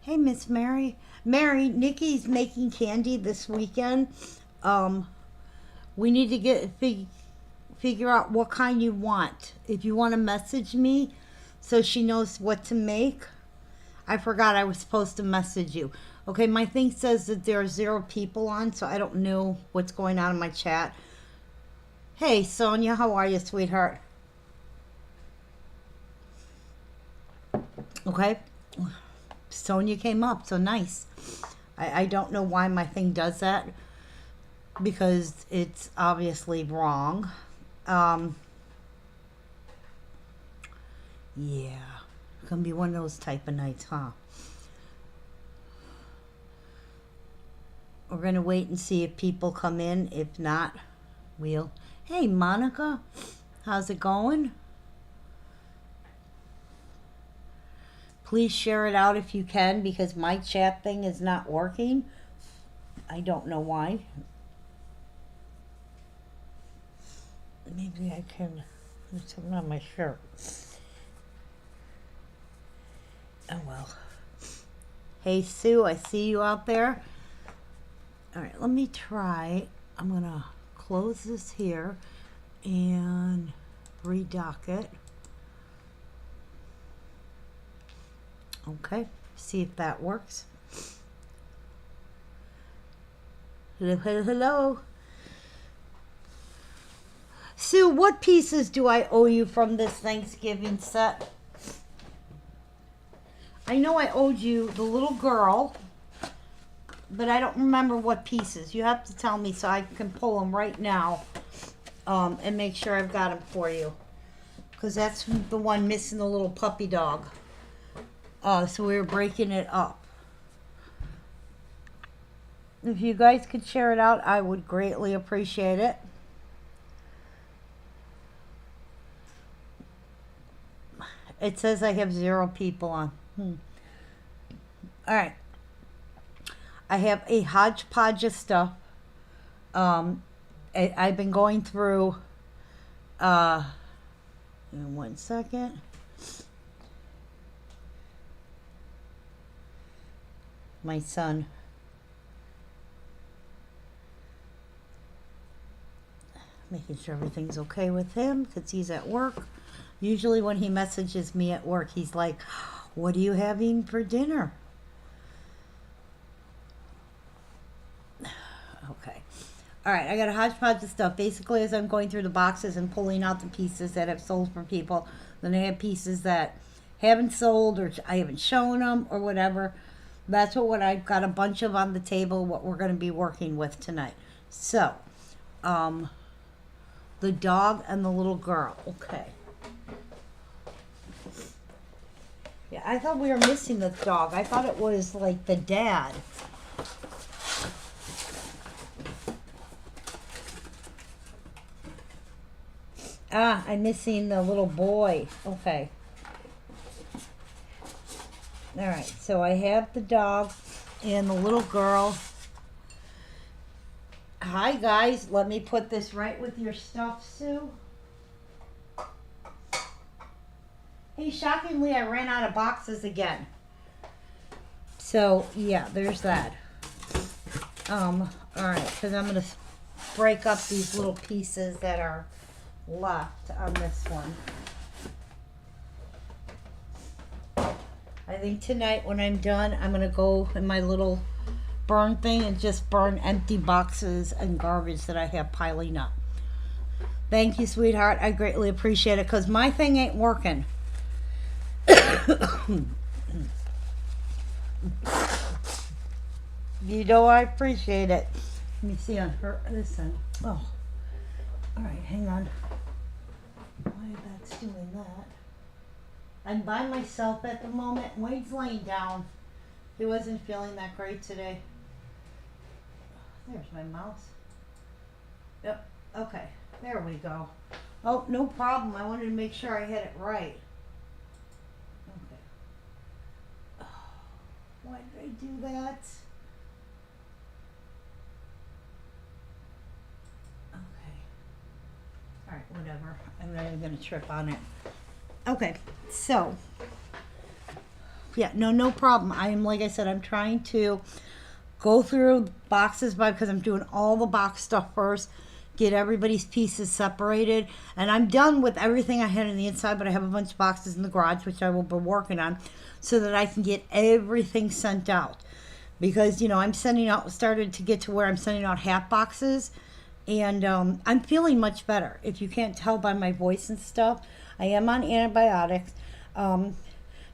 Hey, Miss Mary. Mary, Nikki's making candy this weekend. Um, we need to figure out what kind you want. If you want to message me so she knows what to make. I forgot I was supposed to message you. Okay, my thing says that there are 0 people on, so I don't know what's going on in my chat. Hey, Sonia, how are you, sweetheart? Okay. Sonia came up, so nice. I don't know why my thing does that because it's obviously wrong. Um, yeah, gonna be one of those type of nights, huh? We're gonna wait and see if people come in. If not, we'll. Hey, Monica, how's it going? Please share it out if you can because my chat thing is not working. I don't know why. Maybe I can. There's something on my shirt. Oh well. Hey Sue, I see you out there. All right, let me try. I'm gonna close this here and redock it. Okay, see if that works. Hello, hello, hello. Sue, what pieces do I owe you from this Thanksgiving set? I know I owed you the little girl, but I don't remember what pieces. You have to tell me so I can pull them right now and make sure I've got them for you. Because that's the one missing the little puppy dog. So we were breaking it up. If you guys could share it out, I would greatly appreciate it. It says I have 0 people on. All right. I have a hodgepodge of stuff. I've been going through. In 1 second. My son. Making sure everything's okay with him because he's at work. Usually when he messages me at work, he's like, what are you having for dinner? Okay. All right, I got a hodgepodge of stuff. Basically, as I'm going through the boxes and pulling out the pieces that I've sold for people, then I have pieces that haven't sold or I haven't shown them or whatever. That's what I've got a bunch of on the table, what we're going to be working with tonight. So, the dog and the little girl. Okay. Yeah, I thought we were missing the dog. I thought it was like the dad. Ah, I'm missing the little boy. Okay. All right, so I have the dog and the little girl. Hi, guys. Let me put this right with your stuff, Sue. Hey, shockingly, I ran out of boxes again. So, yeah, there's that. All right, because I'm going to break up these little pieces that are left on this one. I think tonight when I'm done, I'm going to go in my little burn thing and just burn empty boxes and garbage that I have piling up. Thank you, sweetheart. I greatly appreciate it because my thing ain't working. You know I appreciate it. Let me see on her this end. Oh, all right, hang on. Why that's doing that? I'm by myself at the moment. Wade's laying down. He wasn't feeling that great today. There's my mouse. Yep. Okay. There we go. Oh, no problem. I wanted to make sure I had it right. Okay. Oh, why did I do that? Okay. All right, whatever. I'm not even going to trip on it. Okay, so Yeah, no, no problem. I am, like I said, I'm trying to go through boxes because I'm doing all the box stuff first, get everybody's pieces separated, and I'm done with everything I had on the inside, but I have a bunch of boxes in the garage, which I will be working on, so that I can get everything sent out. Because, I'm sending out, started to get to where I'm sending out half boxes, and I'm feeling much better. If you can't tell by my voice and stuff, I am on antibiotics.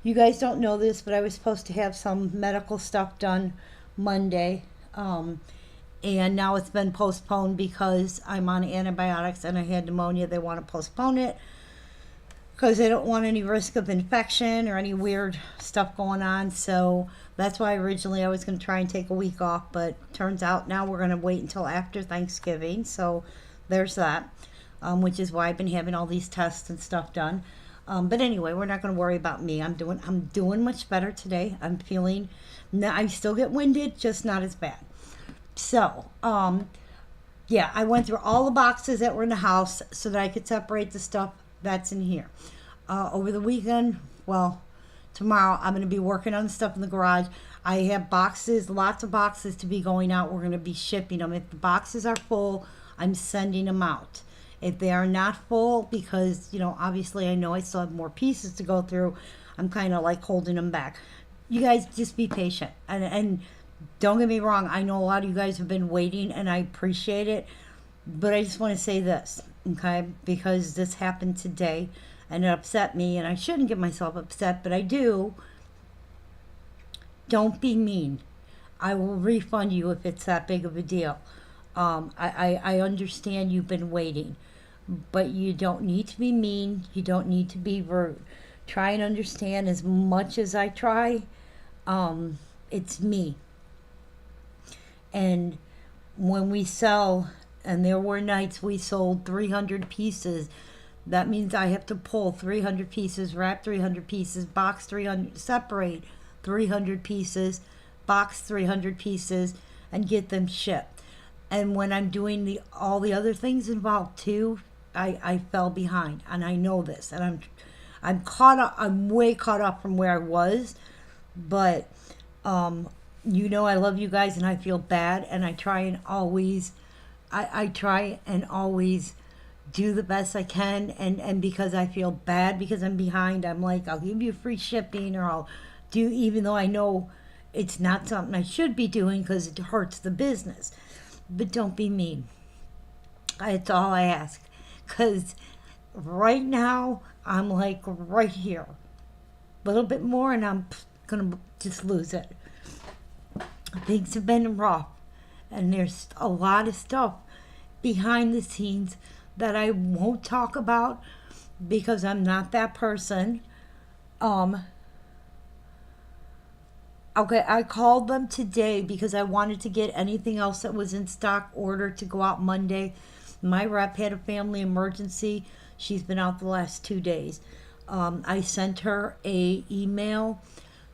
You guys don't know this, but I was supposed to have some medical stuff done Monday. And now it's been postponed because I'm on antibiotics and I had pneumonia. They want to postpone it because they don't want any risk of infection or any weird stuff going on. So that's why originally I was going to try and take a week off, but turns out now we're going to wait until after Thanksgiving. So there's that, which is why I've been having all these tests and stuff done. But anyway, we're not going to worry about me. I'm doing much better today. I'm feeling, I still get winded, just not as bad. So, yeah, I went through all the boxes that were in the house so that I could separate the stuff that's in here. Over the weekend, well, tomorrow I'm going to be working on the stuff in the garage. I have boxes, lots of boxes to be going out. We're going to be shipping them. If the boxes are full, I'm sending them out. If they are not full, because, obviously I know I still have more pieces to go through, I'm kind of like holding them back. You guys just be patient. And don't get me wrong, I know a lot of you guys have been waiting and I appreciate it. But I just want to say this, okay? Because this happened today and it upset me, and I shouldn't get myself upset, but I do. Don't be mean. I will refund you if it's that big of a deal. I understand you've been waiting, but you don't need to be mean. You don't need to be rude. Try and understand. As much as I try, it's me. And when we sell, and there were nights we sold 300 pieces, that means I have to pull 300 pieces, wrap 300 pieces, box 300, separate 300 pieces, box 300 pieces, and get them shipped. And when I'm doing all the other things involved too, I fell behind, and I know this, and I'm caught up. I'm way caught up from where I was, but I love you guys, and I feel bad, and I try and always, I try and always do the best I can, and because I feel bad because I'm behind, I'm like, I'll give you free shipping, or I'll do, even though I know it's not something I should be doing because it hurts the business. But don't be mean. That's all I ask. Because right now, I'm like right here. A little bit more and I'm going to just lose it. Things have been rough. And there's a lot of stuff behind the scenes that I won't talk about because I'm not that person. Okay, I called them today because I wanted to get anything else that was in stock ordered to go out Monday. My rep had a family emergency. She's been out the last 2 days. I sent her a email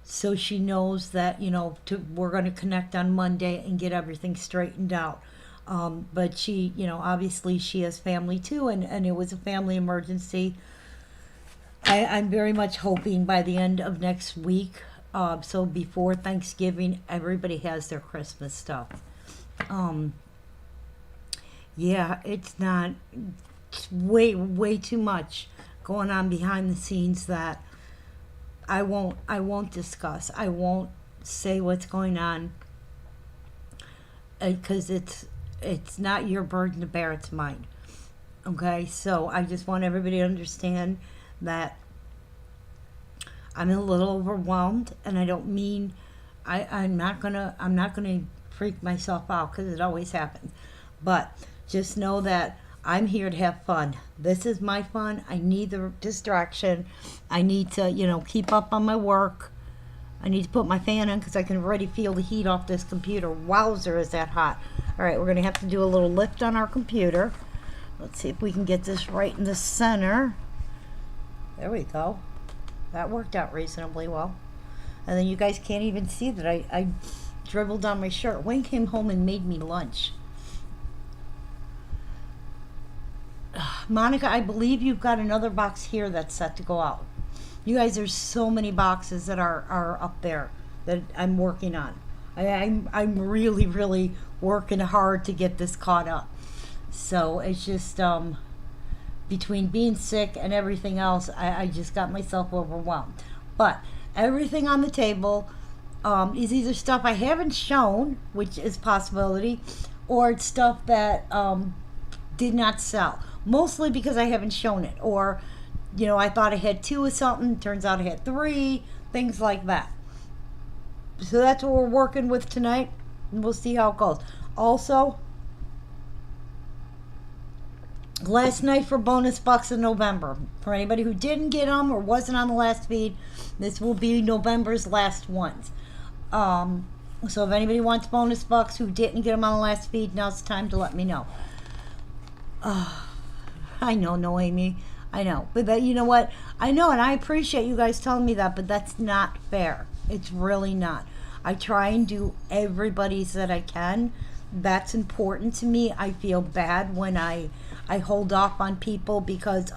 so she knows that, we're going to connect on Monday and get everything straightened out. But she, obviously she has family too, and it was a family emergency. I'm very much hoping by the end of next week, so before Thanksgiving, everybody has their Christmas stuff. Yeah, it's way too much going on behind the scenes that I won't discuss. I won't say what's going on because it's not your burden to bear, it's mine. Okay, so I just want everybody to understand that I'm a little overwhelmed, and I don't mean I'm not gonna freak myself out because it always happens. But just know that I'm here to have fun. This is my fun. I need the distraction. I need to, keep up on my work. I need to put my fan on because I can already feel the heat off this computer. Wowzer, is that hot. All right, we're going to have to do a little lift on our computer. Let's see if we can get this right in the center. There we go. That worked out reasonably well. And then you guys can't even see that I dribbled on my shirt. Wayne came home and made me lunch. Monica, I believe you've got another box here that's set to go out. You guys, there's so many boxes that are up there that I'm working on. I'm really, really working hard to get this caught up. So it's just between being sick and everything else, I just got myself overwhelmed. But everything on the table is either stuff I haven't shown, which is possibility, or it's stuff that did not sell. Mostly because I haven't shown it, or I thought I had 2 of something, turns out I had 3, things like that. So that's what we're working with tonight, and we'll see how it goes. Also, last night for bonus bucks in November. For anybody who didn't get them or wasn't on the last feed, this will be November's last ones. So if anybody wants bonus bucks who didn't get them on the last feed, now's the time to let me know. I know, Noemi. I know. But you know what? I know, and I appreciate you guys telling me that, but that's not fair. It's really not. I try and do everybody's that I can. That's important to me. I feel bad when I hold off on people because,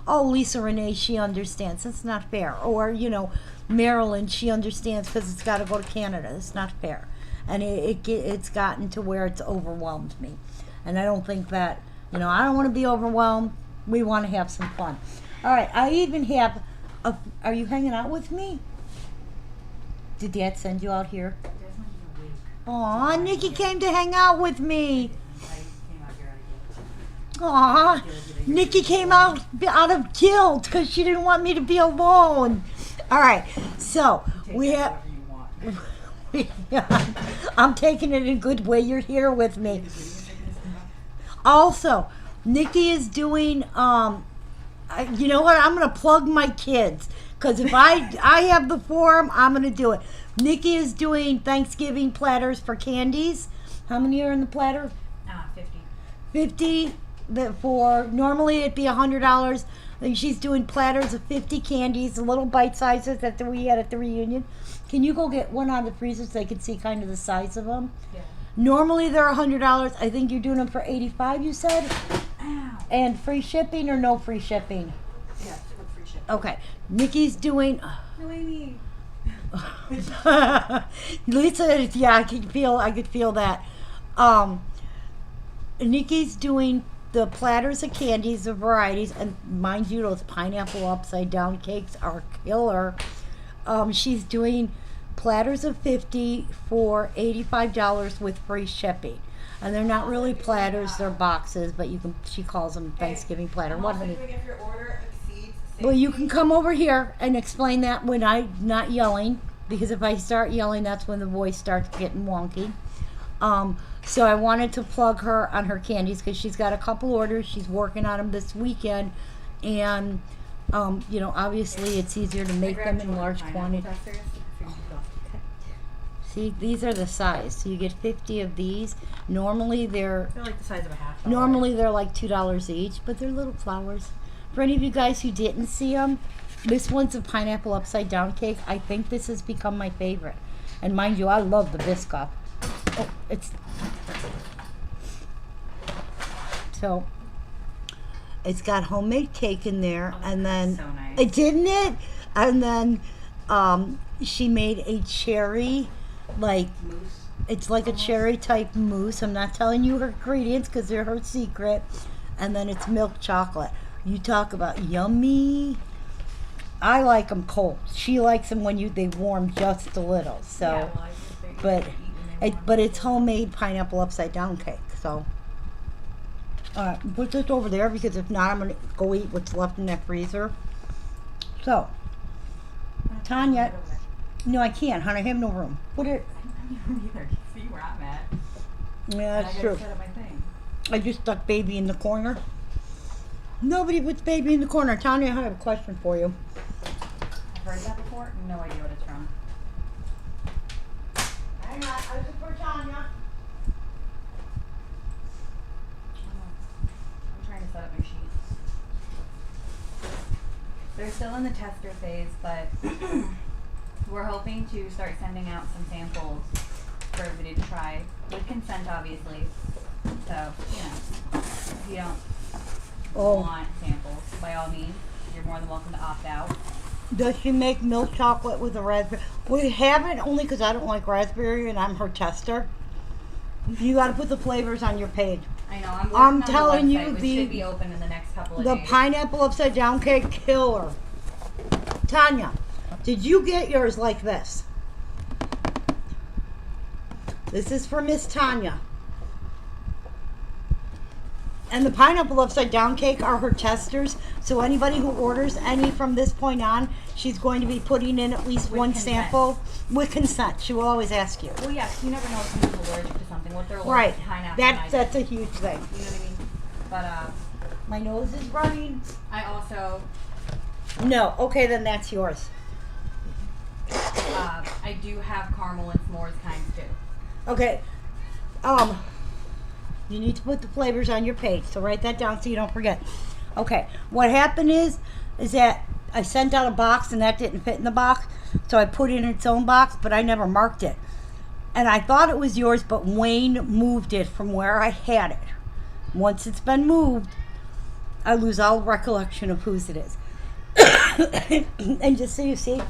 Lisa Renee, she understands. That's not fair. Or, Marilyn, she understands because it's got to go to Canada. It's not fair. And it's gotten to where it's overwhelmed me. And I don't think that, I don't want to be overwhelmed. We want to have some fun. All right, I even have are you hanging out with me? Did Dad send you out here? Aw, Nikki came to hang out with me. Aw, Nikki came out of guilt because she didn't want me to be alone. All right, so we have. I'm taking it in a good way. You're here with me. Also, Nikki is doing. You know what? I'm gonna plug my kids because if I have the forum, I'm gonna do it. Nikki is doing Thanksgiving platters for candies. How many are in the platter? 50. 50. Normally it'd be $100. She's doing platters of 50 candies, the little bite sizes that we had at the reunion. Can you go get one out of the freezer so they can see kind of the size of them? Yeah. Normally they're $100. I think you're doing them for $85. You said. Ow. And free shipping or no free shipping? Yeah, with free shipping. Okay. Nikki's doing. Noemi. Lisa, yeah, I could feel that. Nikki's doing the platters of candies, the varieties, and mind you, those pineapple upside down cakes are killer. She's doing platters of 50 for $85 with free shipping. And they're not really platters, they're boxes, but she calls them Thanksgiving platter. I'm also doing if your order exceeds 60. Well, you can come over here and explain that when I'm not yelling, because if I start yelling, that's when the voice starts getting wonky. So I wanted to plug her on her candies because she's got a couple orders. She's working on them this weekend, and obviously it's easier to make them in large quantity. See, these are the size. So you get 50 of these. Normally they're like the size of a half. Normally they're like $2 each, but they're little flowers. For any of you guys who didn't see them, this one's a pineapple upside down cake. I think this has become my favorite. And mind you, I love the Biscuit. Oh, it's got homemade cake in there, and then so nice. it didn't it, and then she made a cherry Mousse. It's like a cherry type mousse. I'm not telling you her ingredients because they're her secret. And then it's milk chocolate. You talk about yummy. I like them cold. She likes them when they warm just a little. So, Yeah, but it's homemade pineapple upside down cake. So, put this over there because if not, I'm gonna go eat what's left in that freezer. So, Tanya, no, I can't, hon. I have no room. Put it. Either. See where I'm at. Yeah, that's true. Set up my thing. I just stuck baby in the corner. Nobody puts baby in the corner. Tanya, I have a question for you. I've heard that before. No idea what it's from. Hang on, I was for Tanya. I'm trying to set up my sheets. They're still in the tester phase, but we're hoping to start sending out some samples for everybody to try, with consent, obviously. So, if you don't want samples, by all means. you're more than welcome to opt out. Does she make milk chocolate with a raspberry? We haven't, only because I don't like raspberry and I'm her tester. You got to put the flavors on your page. I know. I'm working I'm on telling the you, website, which should be open in the next couple of The days. pineapple upside down cake killer. Tanya, did you get yours like this? This is for Miss Tanya. And the pineapple upside down cake are her testers. So anybody who orders any from this point on, she's going to be putting in at least With one consent. sample with consent. She will always ask you. Well, yes, you never know if someone's allergic to something. What they're allergic Right. to, pineapple. That's a huge thing. You know what I mean? But My nose is running. I also No. Okay, then that's yours. I do have caramel and s'mores kinds too. Okay. You need to put the flavors on your page, so write that down so you don't forget. Okay. What happened is that I sent out a box and that didn't fit in the box, so I put it in its own box, but I never marked it. And I thought it was yours, but Wayne moved it from where I had it. Once it's been moved, I lose all recollection of whose it is. And just so you see,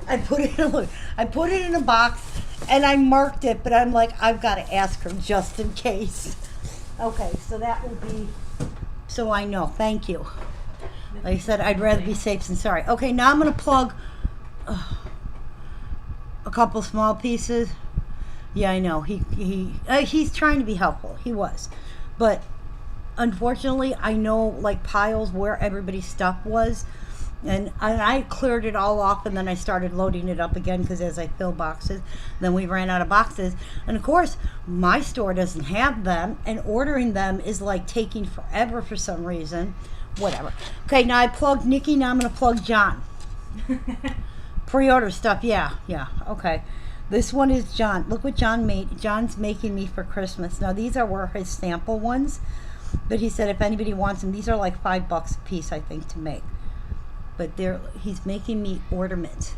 I put it in a box and I marked it, but I'm like, I've got to ask her just in case. Okay, so that will be, so I know. Thank you. Like I said, I'd rather be safe than sorry. Okay, now I'm going to plug a couple small pieces. Yeah, I know. He's trying to be helpful. He was. But unfortunately, I know like piles where everybody's stuff was. And I cleared it all off, and then I started loading it up again because as I fill boxes, then we ran out of boxes. And of course, my store doesn't have them, and ordering them is like taking forever for some reason. Whatever. Okay, now I plugged Nikki, now I'm going to plug John. Pre-order stuff, yeah, okay. This one is John. Look what John made. John's making me for Christmas. Now, these were his sample ones, but he said if anybody wants them, these are like $5 a piece, I think, to make. But he's making me ornaments.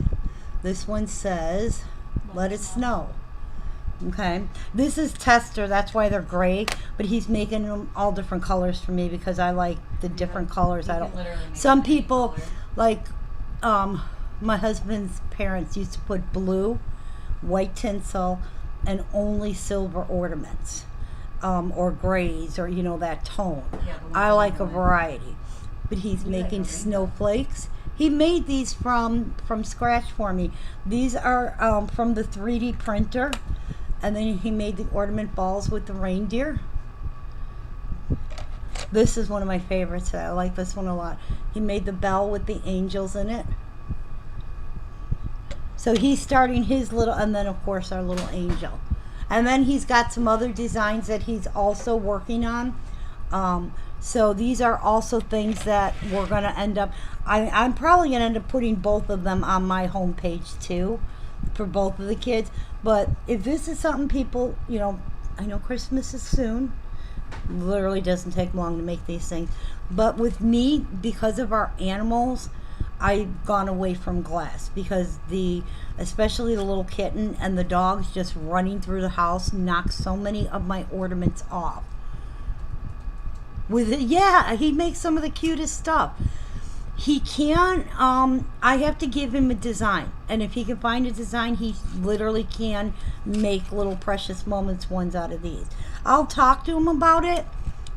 This one says, let it snow. Okay. This is tester, that's why they're gray, but he's making them all different colors for me because I like the different colors. I don't. Some people, like my husband's parents used to put blue, white tinsel, and only silver ornaments, or grays, or that tone. I like a variety. But he's making snowflakes. He made these from scratch for me. These are from the 3D printer. And then he made the ornament balls with the reindeer. This is one of my favorites. I like this one a lot. He made the bell with the angels in it. So he's starting his little, and then of course our little angel. And then he's got some other designs that he's also working on. So these are also things that we're going to end up, I'm probably going to end up putting both of them on my homepage too, for both of the kids. But if this is something people, I know Christmas is soon. Literally doesn't take long to make these things. But with me, because of our animals, I've gone away from glass because especially the little kitten and the dogs just running through the house knock so many of my ornaments off. With it, yeah, he makes some of the cutest stuff. He can, I have to give him a design. And if he can find a design, he literally can make little precious moments ones out of these. I'll talk to him about it,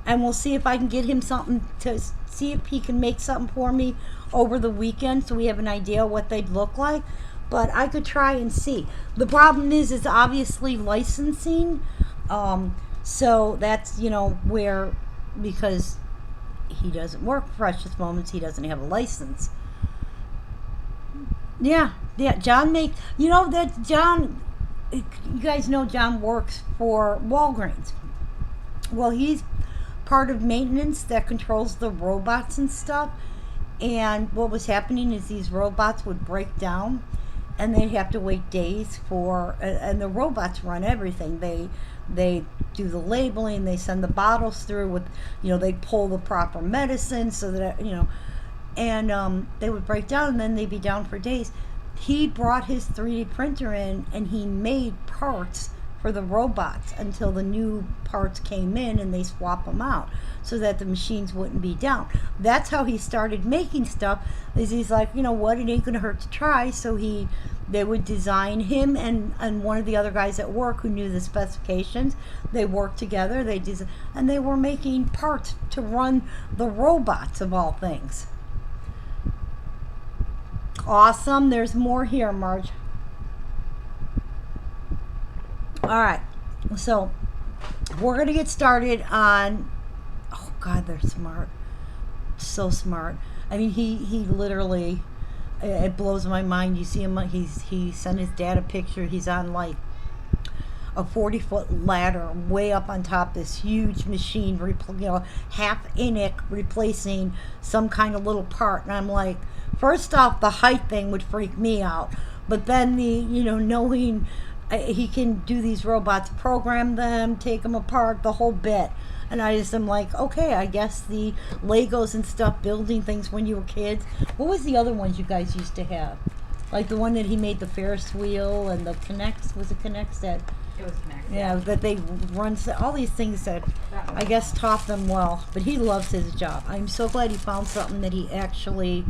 and we'll see if I can get him something to see if he can make something for me over the weekend so we have an idea what they'd look like. But I could try and see. The problem is obviously licensing. So that's, where, because he doesn't work for Precious Moments, he doesn't have a license. Yeah, John you guys know John works for Walgreens. Well, he's part of maintenance that controls the robots and stuff. And what was happening is these robots would break down, and they'd have to wait days and the robots run everything. They do the labeling, they send the bottles through with, they pull the proper medicine so that, and they would break down and then they'd be down for days. He brought his 3D printer in and he made parts for the robots until the new parts came in and they swap them out so that the machines wouldn't be down. That's how he started making stuff. Is he's like, you know what, it ain't gonna hurt to try. So they would design him and one of the other guys at work who knew the specifications. They worked together. And they were making parts to run the robots of all things. Awesome. There's more here, Marge. All right. So we're going to get started on, oh God, they're smart. So smart. I mean, he literally, it blows my mind. You see him, he sent his dad a picture. He's on like a 40-foot ladder way up on top this huge machine, half Enoch replacing some kind of little part. And I'm like, first off, the height thing would freak me out. But then knowing he can do these robots, program them, take them apart, the whole bit. And I just am like, okay, I guess the Legos and stuff, building things when you were kids. What was the other ones you guys used to have? Like the one that he made, the Ferris wheel and the Connects. Was it Connects that? It was Connect. Yeah, that they run all these things that I guess taught them well. But he loves his job. I'm so glad he found something that he actually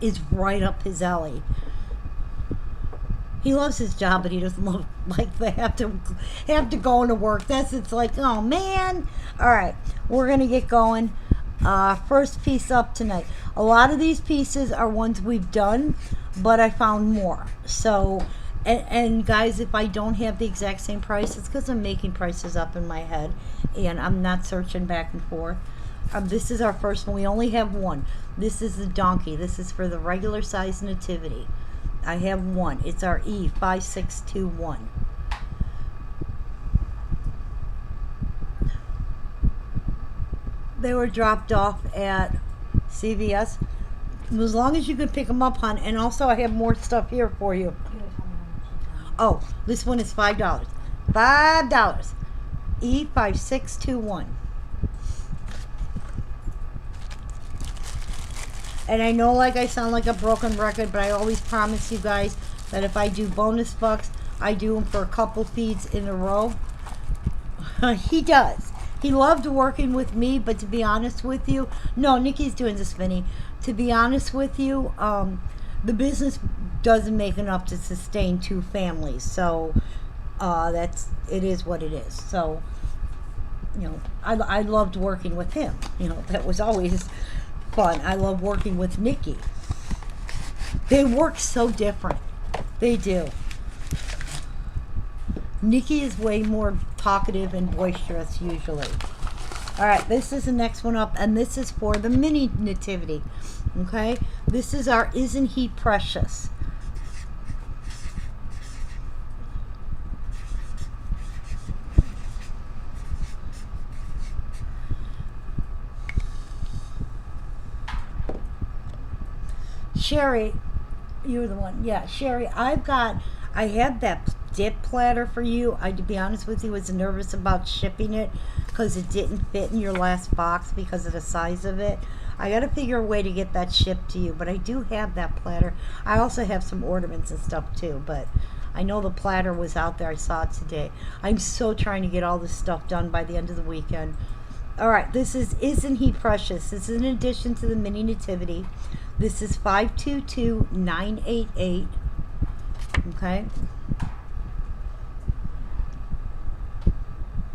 is right up his alley. He loves his job, but he doesn't love like they have to go into work. It's like, oh man. All right, we're gonna get going. First piece up tonight. A lot of these pieces are ones we've done, but I found more. So, and guys, if I don't have the exact same price, it's because I'm making prices up in my head, and I'm not searching back and forth. This is our first one. We only have one. This is the donkey. This is for the regular size nativity. I have one. It's our E5621. They were dropped off at CVS. As long as you can pick them up, hon. And also I have more stuff here for you. Oh, this one is $5. $5. E5621. And I know like I sound like a broken record, but I always promise you guys that if I do bonus bucks, I do them for a couple feeds in a row. He does. He loved working with me, but to be honest with you, no, Nikki's doing this, Vinny. To be honest with you, the business doesn't make enough to sustain two families. So it is what it is. So, I loved working with him. That was always fun. I love working with Nikki. They work so different. They do. Nikki is way more talkative and boisterous usually. All right, this is the next one up, and this is for the mini nativity. Okay, this is our Isn't He Precious? Sherry, you're the one. Yeah, Sherry, I had that dip platter for you. To be honest with you, was nervous about shipping it because it didn't fit in your last box because of the size of it. I got to figure a way to get that shipped to you, but I do have that platter. I also have some ornaments and stuff too, but I know the platter was out there. I saw it today. I'm so trying to get all this stuff done by the end of the weekend. All right, this is Isn't He Precious? This is in addition to the mini nativity. This is 522988. Okay.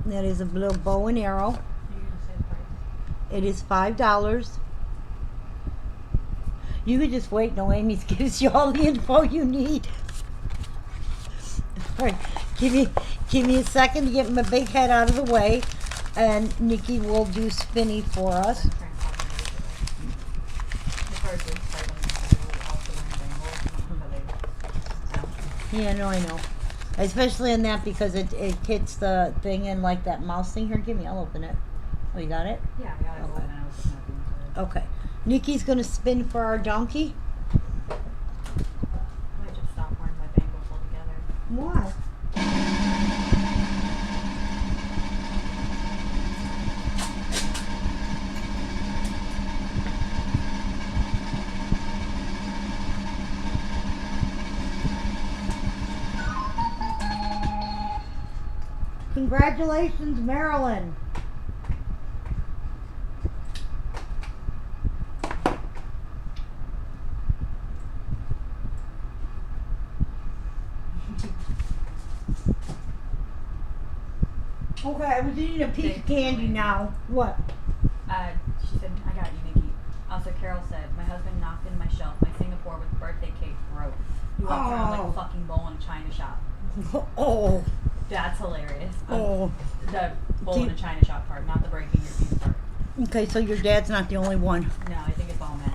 That is a little bow and arrow. It is $5. You could just wait. No, Amy gives you all the info you need. All right, give me a second to get my big head out of the way, and Nikki will do spinny for us. Yeah, no, I know. Especially in that because it hits the thing in like that mouse thing. Here, give me. I'll open it. Oh, you got it? Yeah, I got it. Okay. Nikki's going to spin for our donkey. I might just stop wearing my bangles altogether. Why? Congratulations, Marilyn. Okay, I was eating a piece of candy now. What? She said, I got you, Nikki. Also, Carole said, my husband knocked in my shelf. My Singapore with birthday cake broke. He walked around like a fucking bowl in a china shop. Oh. That's hilarious. Oh. The bowl in a china shop part, not the breaking your teeth part. Okay, so your dad's not the only one. No, I think it's all men.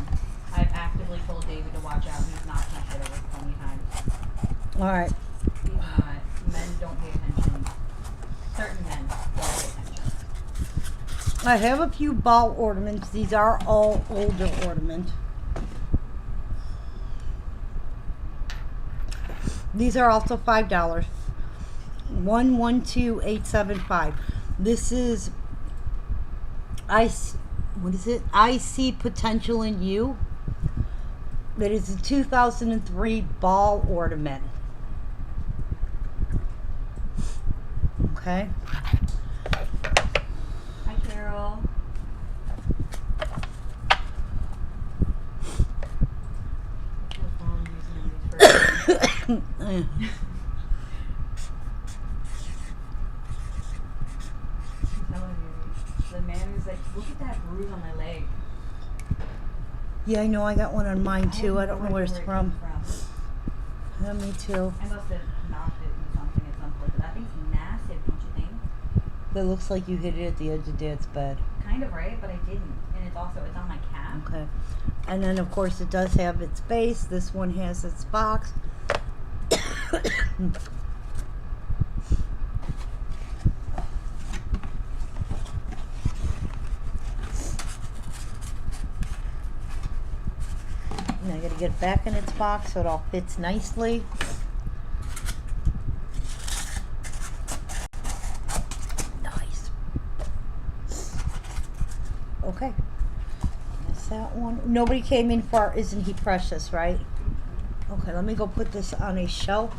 I've actively told David to watch out. He's knocked my shit over so many times. All right. He's not. Men don't pay attention. Certain men don't pay attention. I have a few ball ornaments. These are all older ornaments. These are also $5. 112875. This is what is it? I see potential in you. That is a 2003 ball ornament. Okay. Hi, Carole. The man who's like, look at that bruise on my leg. Yeah, I know. I got one on mine too. I don't know where it's it from. comes Yeah, me too. I must have knocked it into something at some point, but that thing's massive, don't you think? That looks like you hit it at the edge of Dad's bed. Kind of, right? But I didn't. And it's on my calf. Okay. And then, of course, it does have its base. This one has its box. Now I gotta get it back in its box so it all fits nicely. Nice. Okay. That's that one. Nobody came in for Isn't He Precious, right? Okay, let me go put this on a shelf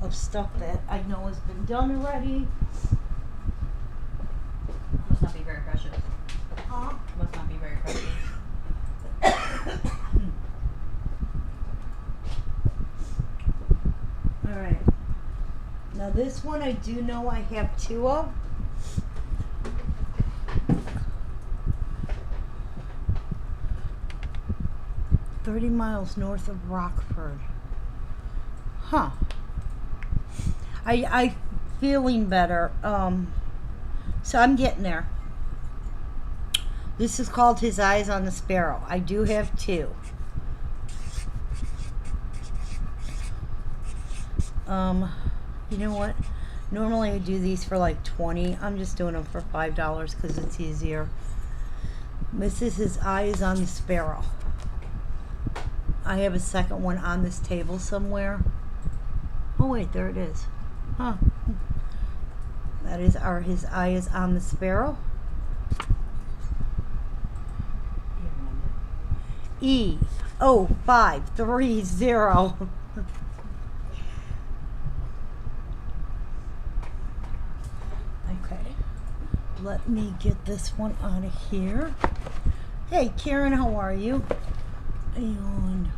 of stuff that I know has been done already. Must not be very precious. Huh? Must not be very precious. Alright. Now this one I do know I have two of. $30 miles north of Rockford. Huh. I feeling better. So I'm getting there. This is called His Eyes on the Sparrow. I do have two. You know what? Normally I do these for like $20. I'm just doing them for $5 because it's easier. This is His Eyes on the Sparrow. I have a second one on this table somewhere. Oh wait, there it is. Huh. That is our His Eyes on the Sparrow. E0530. Okay. Let me get this one out of here. Hey Karen, how are you? And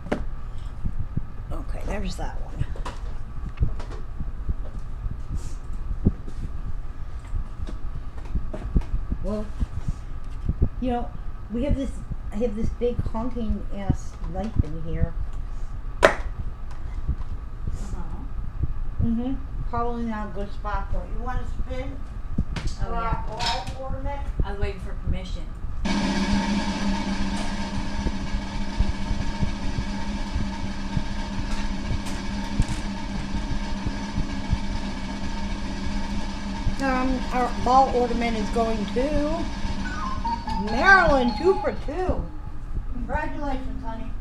okay, there's that one. Well, you know, I have this big honking ass knife in here. Uh-huh. Probably not a good spot for it. You want to spin? Oh, yeah. Ball ornament? I was waiting for permission. Our ball ornament is going to Marilyn, 2 for 2. Congratulations, honey.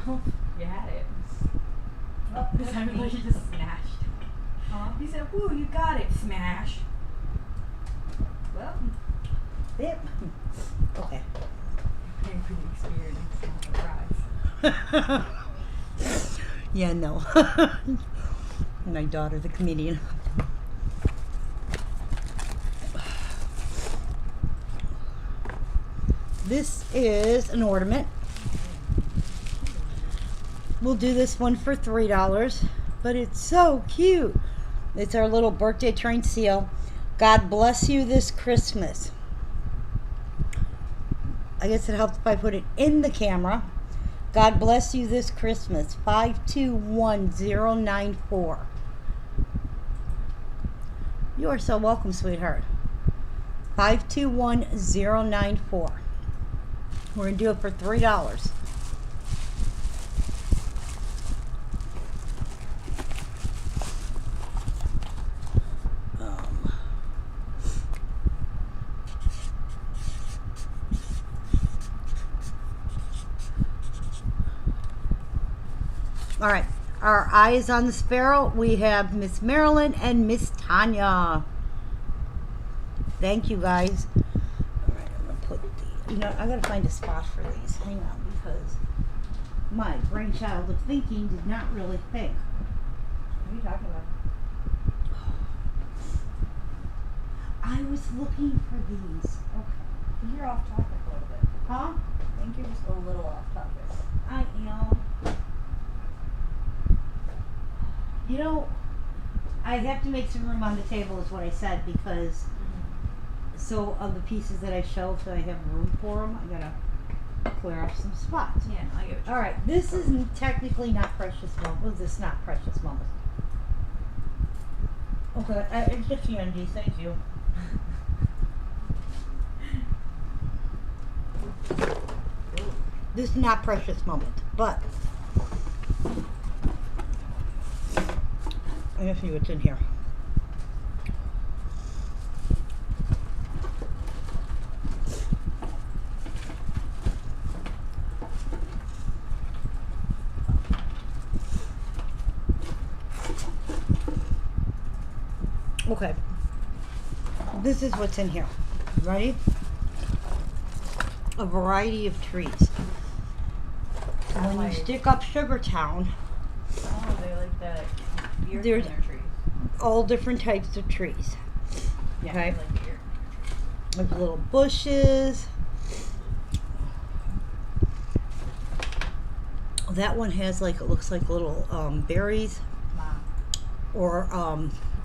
Well, you had it. Oh, This time you just smashed. He said, woo, you got it, smash. Well, yep. Okay. paying for the experience, not the prize. Yeah, no. My daughter, the comedian. This is an ornament. We'll do this one for $3, but it's so cute. It's our little birthday train seal. God bless you this Christmas. I guess it helps if I put it in the camera. God bless you this Christmas. 521094. You are so welcome, sweetheart. 521094. We're going to do it for $3. All right, our eye is on the sparrow. We have Miss Marilyn and Miss Tanya. Thank you, guys. All right, I'm gonna put the. I gotta find a spot for these. Hang on, because my brainchild of thinking did not really think. What are you talking about? I was looking for these. Okay. You're off topic a little bit. Huh? I think you're just a little off topic. I am. I have to make some room on the table is what I said, because so of the pieces that I shelved, so I have room for them, I gotta clear off some spots. Yeah, no, I get what you're All right, this is technically not precious moments. Well, this is not precious moments. Okay, it's just Andy. Thank you. This is not precious moment, but I'm gonna see what's in here. Okay, this is what's in here. Ready? A variety of trees. When you stick up Sugartown, Oh, they like the ear There's- in their trees. all different types of trees. Yeah, Okay. they like the ear. With little bushes. That one has it looks like little berries Mom, or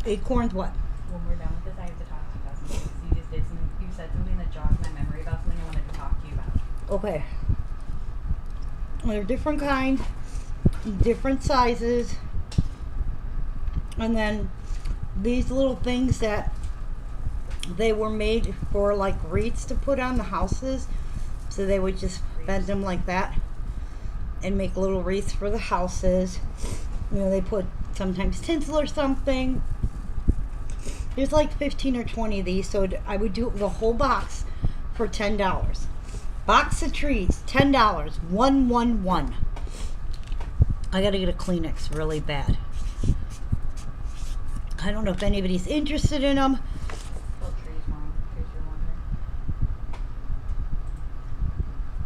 acorns. What? when we're done with this, I have to talk to you about something. You just did something. You said something that jogged my memory about something I wanted to talk to you about. Okay. They're different kinds, different sizes. And then these little things that they were made for like wreaths to put on the houses. So they would just bend them like that and make little wreaths for the houses. They put sometimes tinsel or something. There's like 15 or 20 of these, so I would do the whole box for $10. Box of trees, $10, 111. I gotta get a Kleenex really bad. I don't know if anybody's interested in them. Well, trees, Mom. In case you're wondering.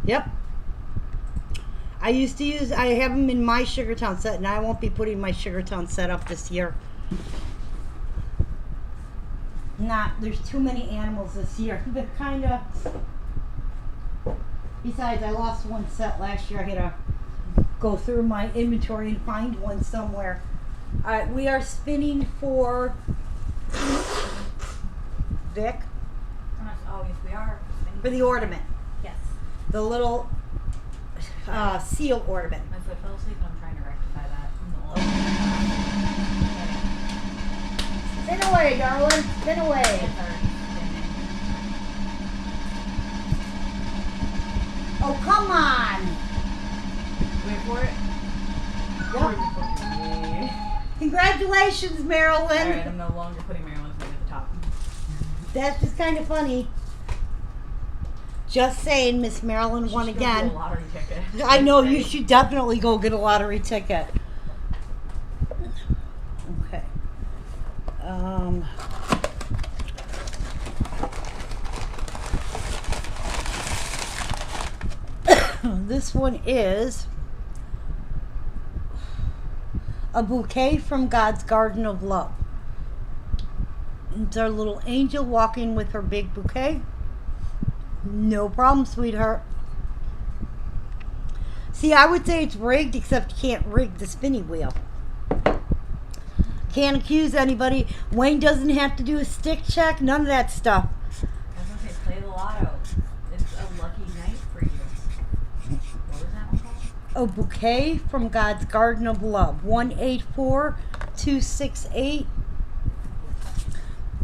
Yep. I have them in my Sugartown set, and I won't be putting my Sugartown set up this year. There's too many animals this year. They're kind of. Besides, I lost one set last year. I had to go through my inventory and find one somewhere. All right, we are spinning for Vic Oh, yes, we are. for the ornament, Yes. the little seal ornament. My foot fell asleep and I'm trying to rectify that. Spin away, darling. Spin away. It's already Oh, come on. spinning. Wait for it. Yep. Congratulations, Marilyn. Alright, I'm no longer putting Maryland's name at the top. That's just kind of funny. Just saying, Miss Marilyn won She should go get again. a lottery ticket. I know, you should definitely go get a lottery ticket. Okay. This one is A bouquet from God's garden of love. It's our little angel walking with her big bouquet. No problem, sweetheart. See, I would say it's rigged, except you can't rig the spinny wheel. Can't accuse anybody. Wayne doesn't have to do a stick check. None of that stuff. I was gonna say, play the lotto. It's a lucky night for you. What was that one called? A bouquet from God's garden of love. 1-84268.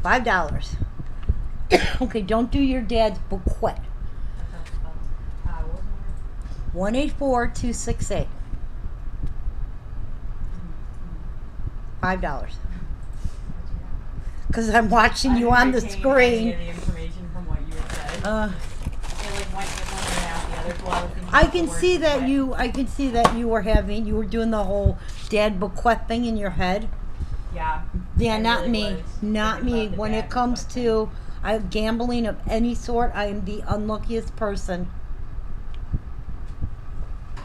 $5. Okay, don't do your dad's bouquet. That's how it's spelled. What was the word? 1-84268. $5. Because I'm watching you on the screen. The information from what you had said. It like went one way out the other. So I was thinking I about the can word see that bouquet. you were doing the whole dad bouquet thing in your head. Yeah. Yeah, I not really me. was Not thinking me. about the When dad it comes bouquet to gambling of any sort, I am the unluckiest person.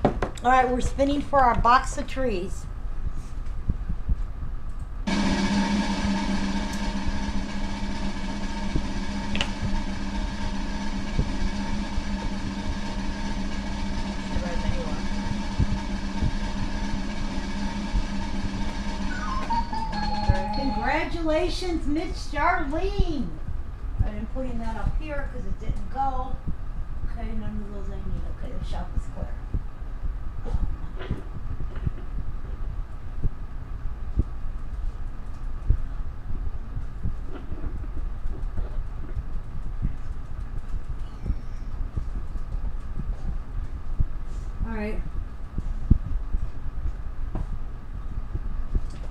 All right, we're spinning for our box of trees. thing. Right, anyway. Congratulations, Mitch Charlene. I'm putting that up here because it didn't go. Okay, none of those I need. Okay, the shop is clear. All right.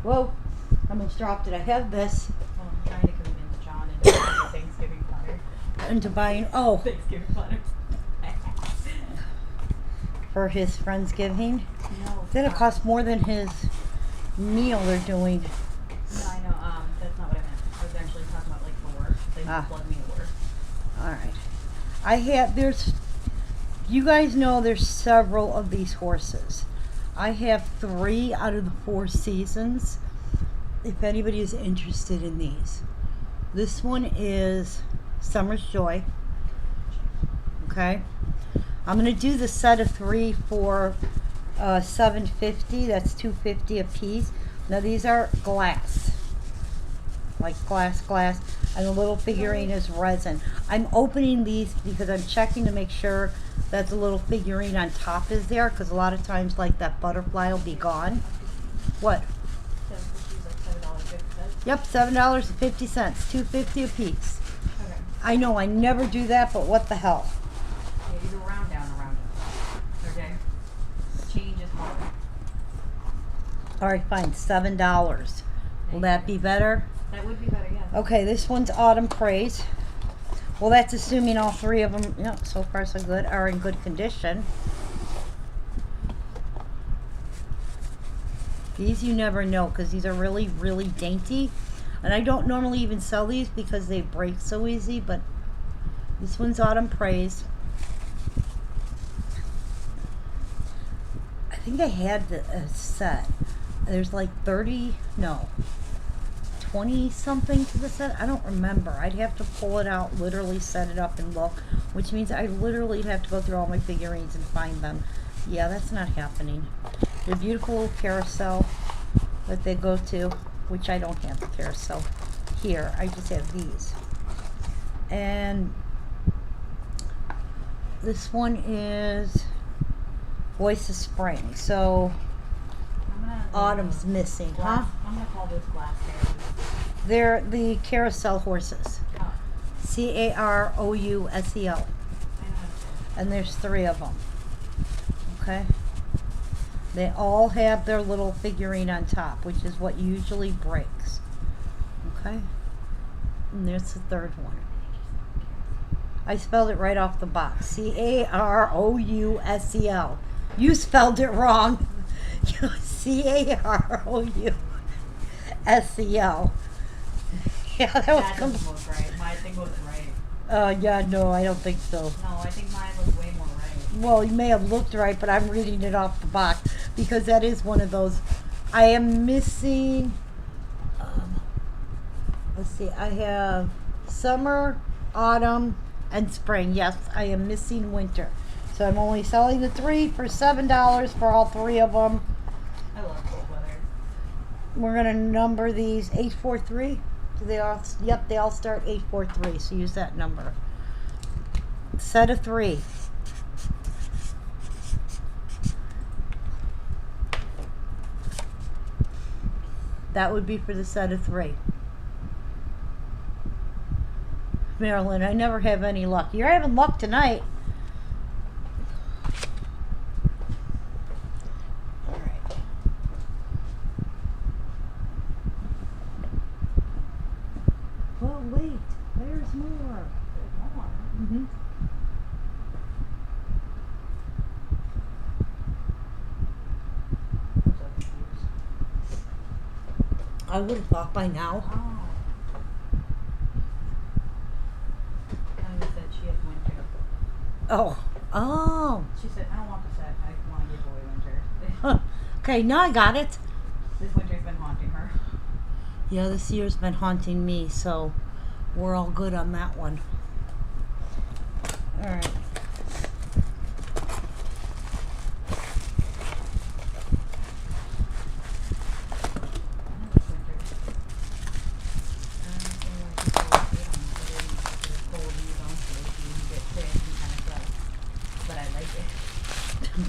Whoa, I almost dropped it. I have this. Well, I'm trying to convince John into buying Thanksgiving platter. Into buying, oh, Thanksgiving platter. for his Friendsgiving. No. That'll cost more than his meal they're doing. No, I know. That's not what I meant. I was actually talking about like for work. They plug me to work. Alright. You guys know there's several of these horses. I have 3 out of the 4 seasons. If anybody is interested in these. This one is Summer's Joy. Okay. I'm going to do the set of 3 for $7.50. That's $2.50 a piece. Now these are glass. Like glass. And the little figurine is resin. I'm opening these because I'm checking to make sure that the little figurine on top is there. Because a lot of times, like, that butterfly will be gone. What? Yep, $7.50. $2.50 a piece. Okay. I know, I never do that, but what the hell? Yeah, you go round down. Okay. Change is hard. Alright, fine. $7. Will that be better? That would be better, yes. Okay, this one's Autumn Praise. Well, that's assuming all 3 of them, yeah, so far so good, are in good condition. These you never know because these are really, really dainty. And I don't normally even sell these because they break so easy, but this one's Autumn Praise. I think I had a set. There's like 20 something to the set. I don't remember. I'd have to pull it out, literally set it up and look, which means I literally have to go through all my figurines and find them. Yeah, that's not happening. The beautiful little carousel that they go to, which I don't have the carousel here. I just have these. And this one is Voice of Spring. So autumn's missing, huh? I'm gonna call this glass hair. They're the carousel horses. Oh, Carousel. I know how to say it. And there's 3 of them. Okay? They all have their little figurine on top, which is what usually breaks. Okay? And there's the 3rd one. I spelled it right off the box. Carousel. You spelled it wrong. Carousel. Yeah, that was That doesn't look right. My thing was right. yeah, no, I don't think so. No, I think mine was way more right. Well, you may have looked right, but I'm reading it off the box because that is one of those I am missing, let's see, I have summer, autumn, and spring. Yes, I am missing winter. So I'm only selling the 3 for $7 for all 3 of them. I love cold weather. We're gonna number these 843. Do they all? Yep, they all start 843. So use that number. Set of 3. That would be for the set of 3. Marilyn, I never have any luck. You're having luck tonight. All right. Well, wait. There's more. There's more. Mm-hmm. I'm so confused. I would have thought by now. Oh. Emma said she has winter. Oh. Oh. She said, I don't want the set. I want to give away winter. Huh. Okay, now I got it. This winter's been haunting her. Yeah, this year's been haunting me, so we're all good on that one. All right.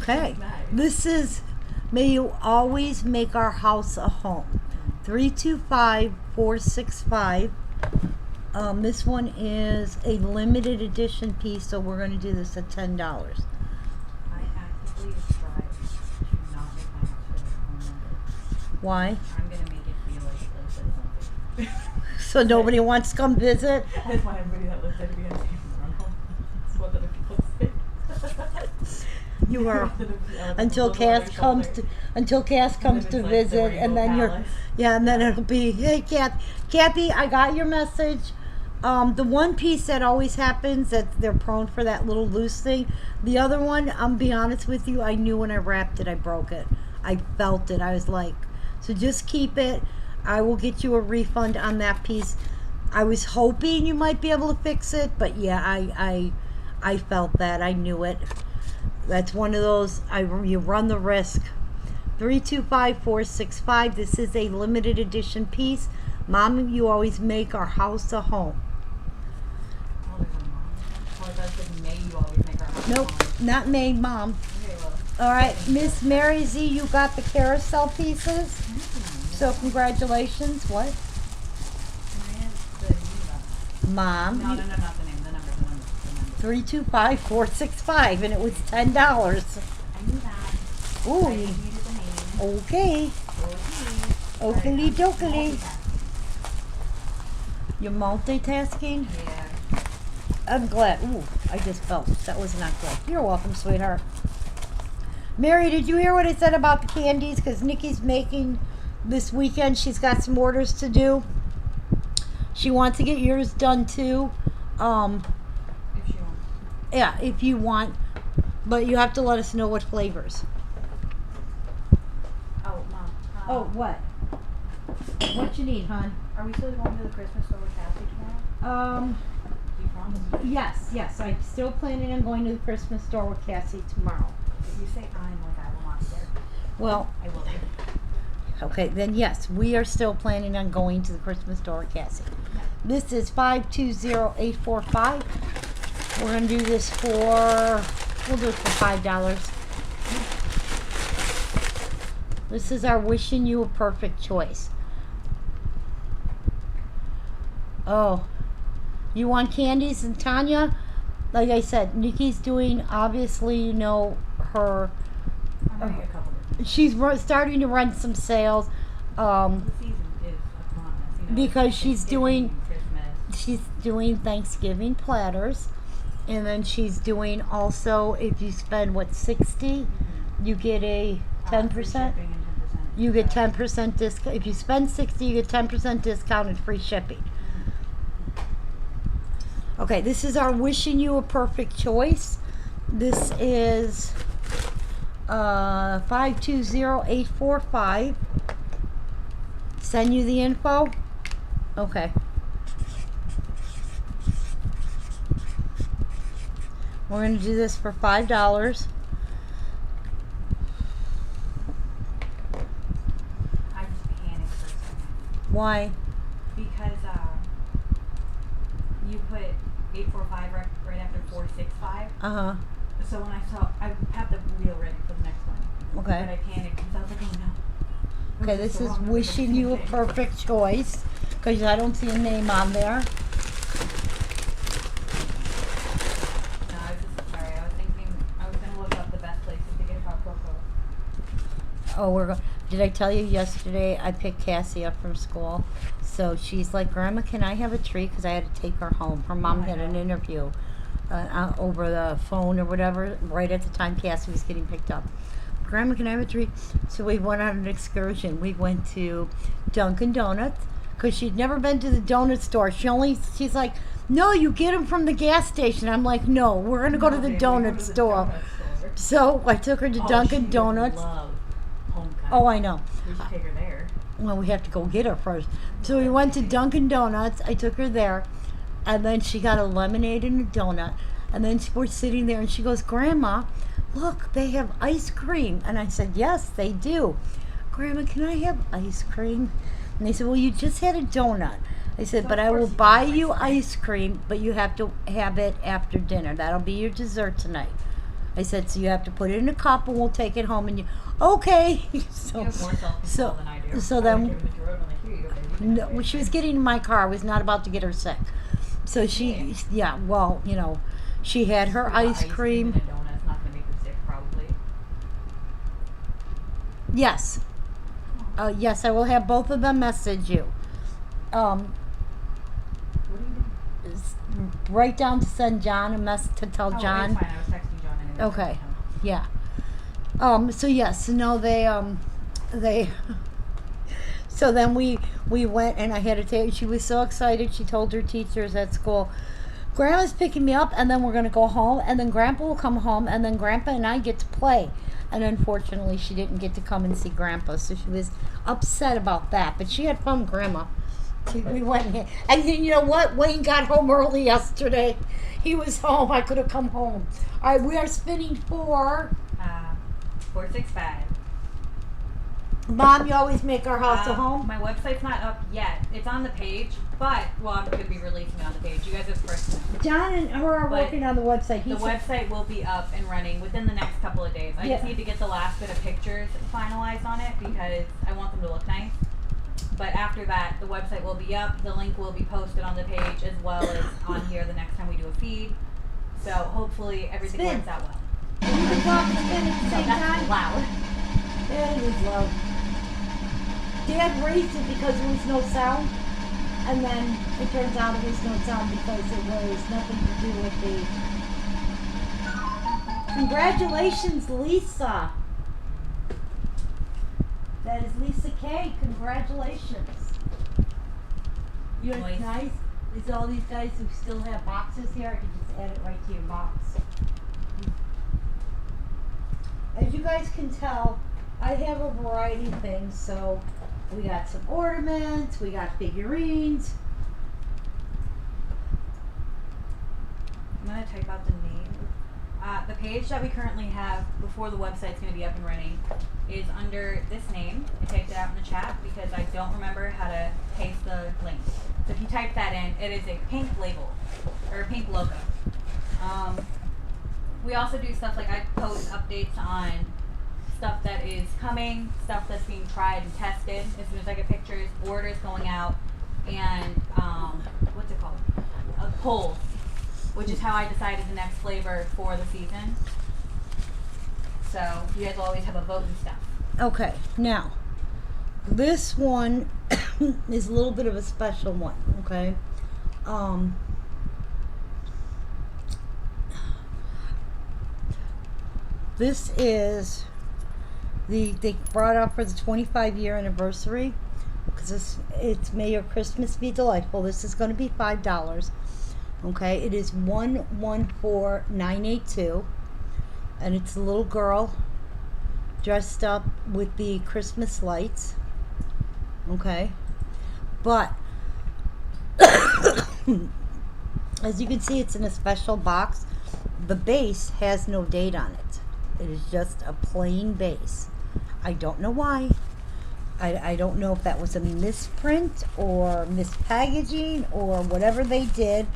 Okay. This is, may you always make our house a home. 325465. This one is a limited edition piece, so we're going to do this at $10. I actively tried to not make my house a home number. Why? I'm gonna make it feel like it lives at something. So nobody wants to come visit? I just want everybody that lives there to be on the same run. That's what other people say. You are until Over Cass their comes shoulder. to visit, the and then Rainbow you're Palace. yeah, and then it'll be, hey Kathy, I got your message. The one piece that always happens that they're prone for that little loose thing. The other one, I'm be honest with you, I knew when I wrapped it, I broke it. I felt it. I was like, so just keep it. I will get you a refund on that piece. I was hoping you might be able to fix it, but yeah, I felt that. I knew it. That's one of those, you run the risk. 325465. This is a limited edition piece. Mom, you always make our house a home. Oh, there's a mom. Oh, it does say May you always make our house Nope, home. not May, Mom. Okay, well. All right, Miss Mary Z, you got the carousel pieces. So congratulations. What? The name. Mom, No, not the name. The number. 325465, and it was $10. I knew that. Ooh, I needed the name. okay. Okay. Okily dokily. You're multitasking? Yeah. I'm glad. Ooh, I just felt that was not good. You're welcome, sweetheart. Mary, did you hear what I said about the candies? Because Nikki's making this weekend. She's got some orders to do. She wants to get yours done too. If she wants. Yeah, if you want. But you have to let us know what flavors. Oh, Mom. Oh, what? What you need, hon? Are we still going to the Christmas store with Cassie tomorrow? Do you promise? Yes. I'm still planning on going to the Christmas store with Cassie tomorrow. If you say I'm like I will not be there. Well, I will be. okay, then yes, we are still planning on going to the Christmas store with Cassie. Yeah. This is 520845. We're going to do this for, we'll do it for $5. This is our wishing you a perfect choice. Oh, you want candies? And Tanya, like I said, Nikki's doing, obviously, you know, her, I'm gonna get a couple different. she's starting to run some sales. The season is upon us, you know. Because she's Thanksgiving, doing- Christmas. She's doing Thanksgiving platters, and then she's doing also, if you spend what, 60, you get a 10%. Free shipping and 10%. You get 10% discount. If you spend 60, you get 10% discount and free shipping. Okay, this is our wishing you a perfect choice. This is 520845. send you the info? Okay. We're going to do this for $5. I just panicked for a second. Why? Because you put 845 right after 465. Uh-huh. So when I saw, I have the wheel ready for the next one. Okay. But I panicked because I was like, oh no. Okay, this is wishing you a perfect choice, because I don't see a name on there. No, I was just sorry. I was thinking I was gonna look up the best places to get hot cocoa. Oh, did I tell you yesterday I picked Cassie up from school? So she's like, Grandma, can I have a treat? Because I had to take her home. Her mom had an interview over the phone or whatever, right at the time Cassie was getting picked up. Grandma, can I have a treat? So we went on an excursion. We went to Dunkin' Donuts because she'd never been to the donut store. She's like, no, you get them from the gas station. I'm like, no, we're going to go to the donut store. So I took her to Dunkin' Donuts. Oh, I know. We should take her there. Well, we have to go get her first. So we went to Dunkin' Donuts. I took her there. And then she got a lemonade and a donut. And then we're sitting there and she goes, Grandma, look, they have ice cream. And I said, yes, they do. Grandma, can I have ice cream? And they said, well, you just had a donut. I said, but I will buy you ice cream, but you have to have it after dinner. That'll be your dessert tonight. I said, so you have to put it in a cup and we'll take it home. And you, okay. So, you have more self-control than I do. So then, no, she was getting in my car. I was not about to get her sick. So she, yeah, well, you know, she had her ice cream. And a donut's not gonna make her sick, probably. Yes. Yes, I will have both of them message you. What do you do? Write down to send John a message to tell John. It's fine. I was texting John anyway. Okay. Yeah. So yes, no, they so then we went and I had to take, she was so excited, she told her teachers at school, Grandma's picking me up and then we're gonna go home and then Grandpa will come home and then Grandpa and I get to play. And unfortunately she didn't get to come and see Grandpa, so she was upset about that. But she had fun with Grandma. We went and you know what? Wayne got home early yesterday. He was home. I could have come home. All right, we are spinning for 465. Mom, you always make our house a home. My website's not up yet. It's on the page, but well, I'm going to be releasing it on the page. You guys are the first to know. John and her are working on the website. The website will be up and running within the next couple of days. I just need to get the last bit of pictures finalized on it because I want them to look nice. But after that, the website will be up. The link will be posted on the page as well as on here the next time we do a feed. So hopefully everything works out well. You can talk and spin at the same time. Loud. Yeah, it is loud. Dad raised it because there was no sound, and then it turns out it was no sound because it was nothing to do with the. Congratulations, Lisa. That is Lisa K. Congratulations. You know what's nice? Is all these guys who still have boxes here, I can just add it right to your box. As you guys can tell, I have a variety of things, so we got some ornaments, we got figurines. I'm going to type out the name. The page that we currently have before the website's going to be up and running is under this name. I typed it out in the chat because I don't remember how to paste the link. So if you type that in, it is a pink label, or a pink logo. We also do stuff like I post updates on stuff that is coming, stuff that's being tried and tested. As soon as I get pictures, orders going out, and what's it called? Polls, which is how I decided the next flavor for the season. So you guys will always have a vote and stuff. Okay, now this one is a little bit of a special one. Okay, this is they brought up for the 25-year anniversary because it's May Your Christmas Be Delightful. This is going to be $5. Okay, it is 114982, and it's a little girl dressed up with the Christmas lights. Okay, But as you can see, it's in a special box. The base has no date on it. It is just a plain base. I don't know why. I don't know if that was a misprint or mispackaging or whatever they did,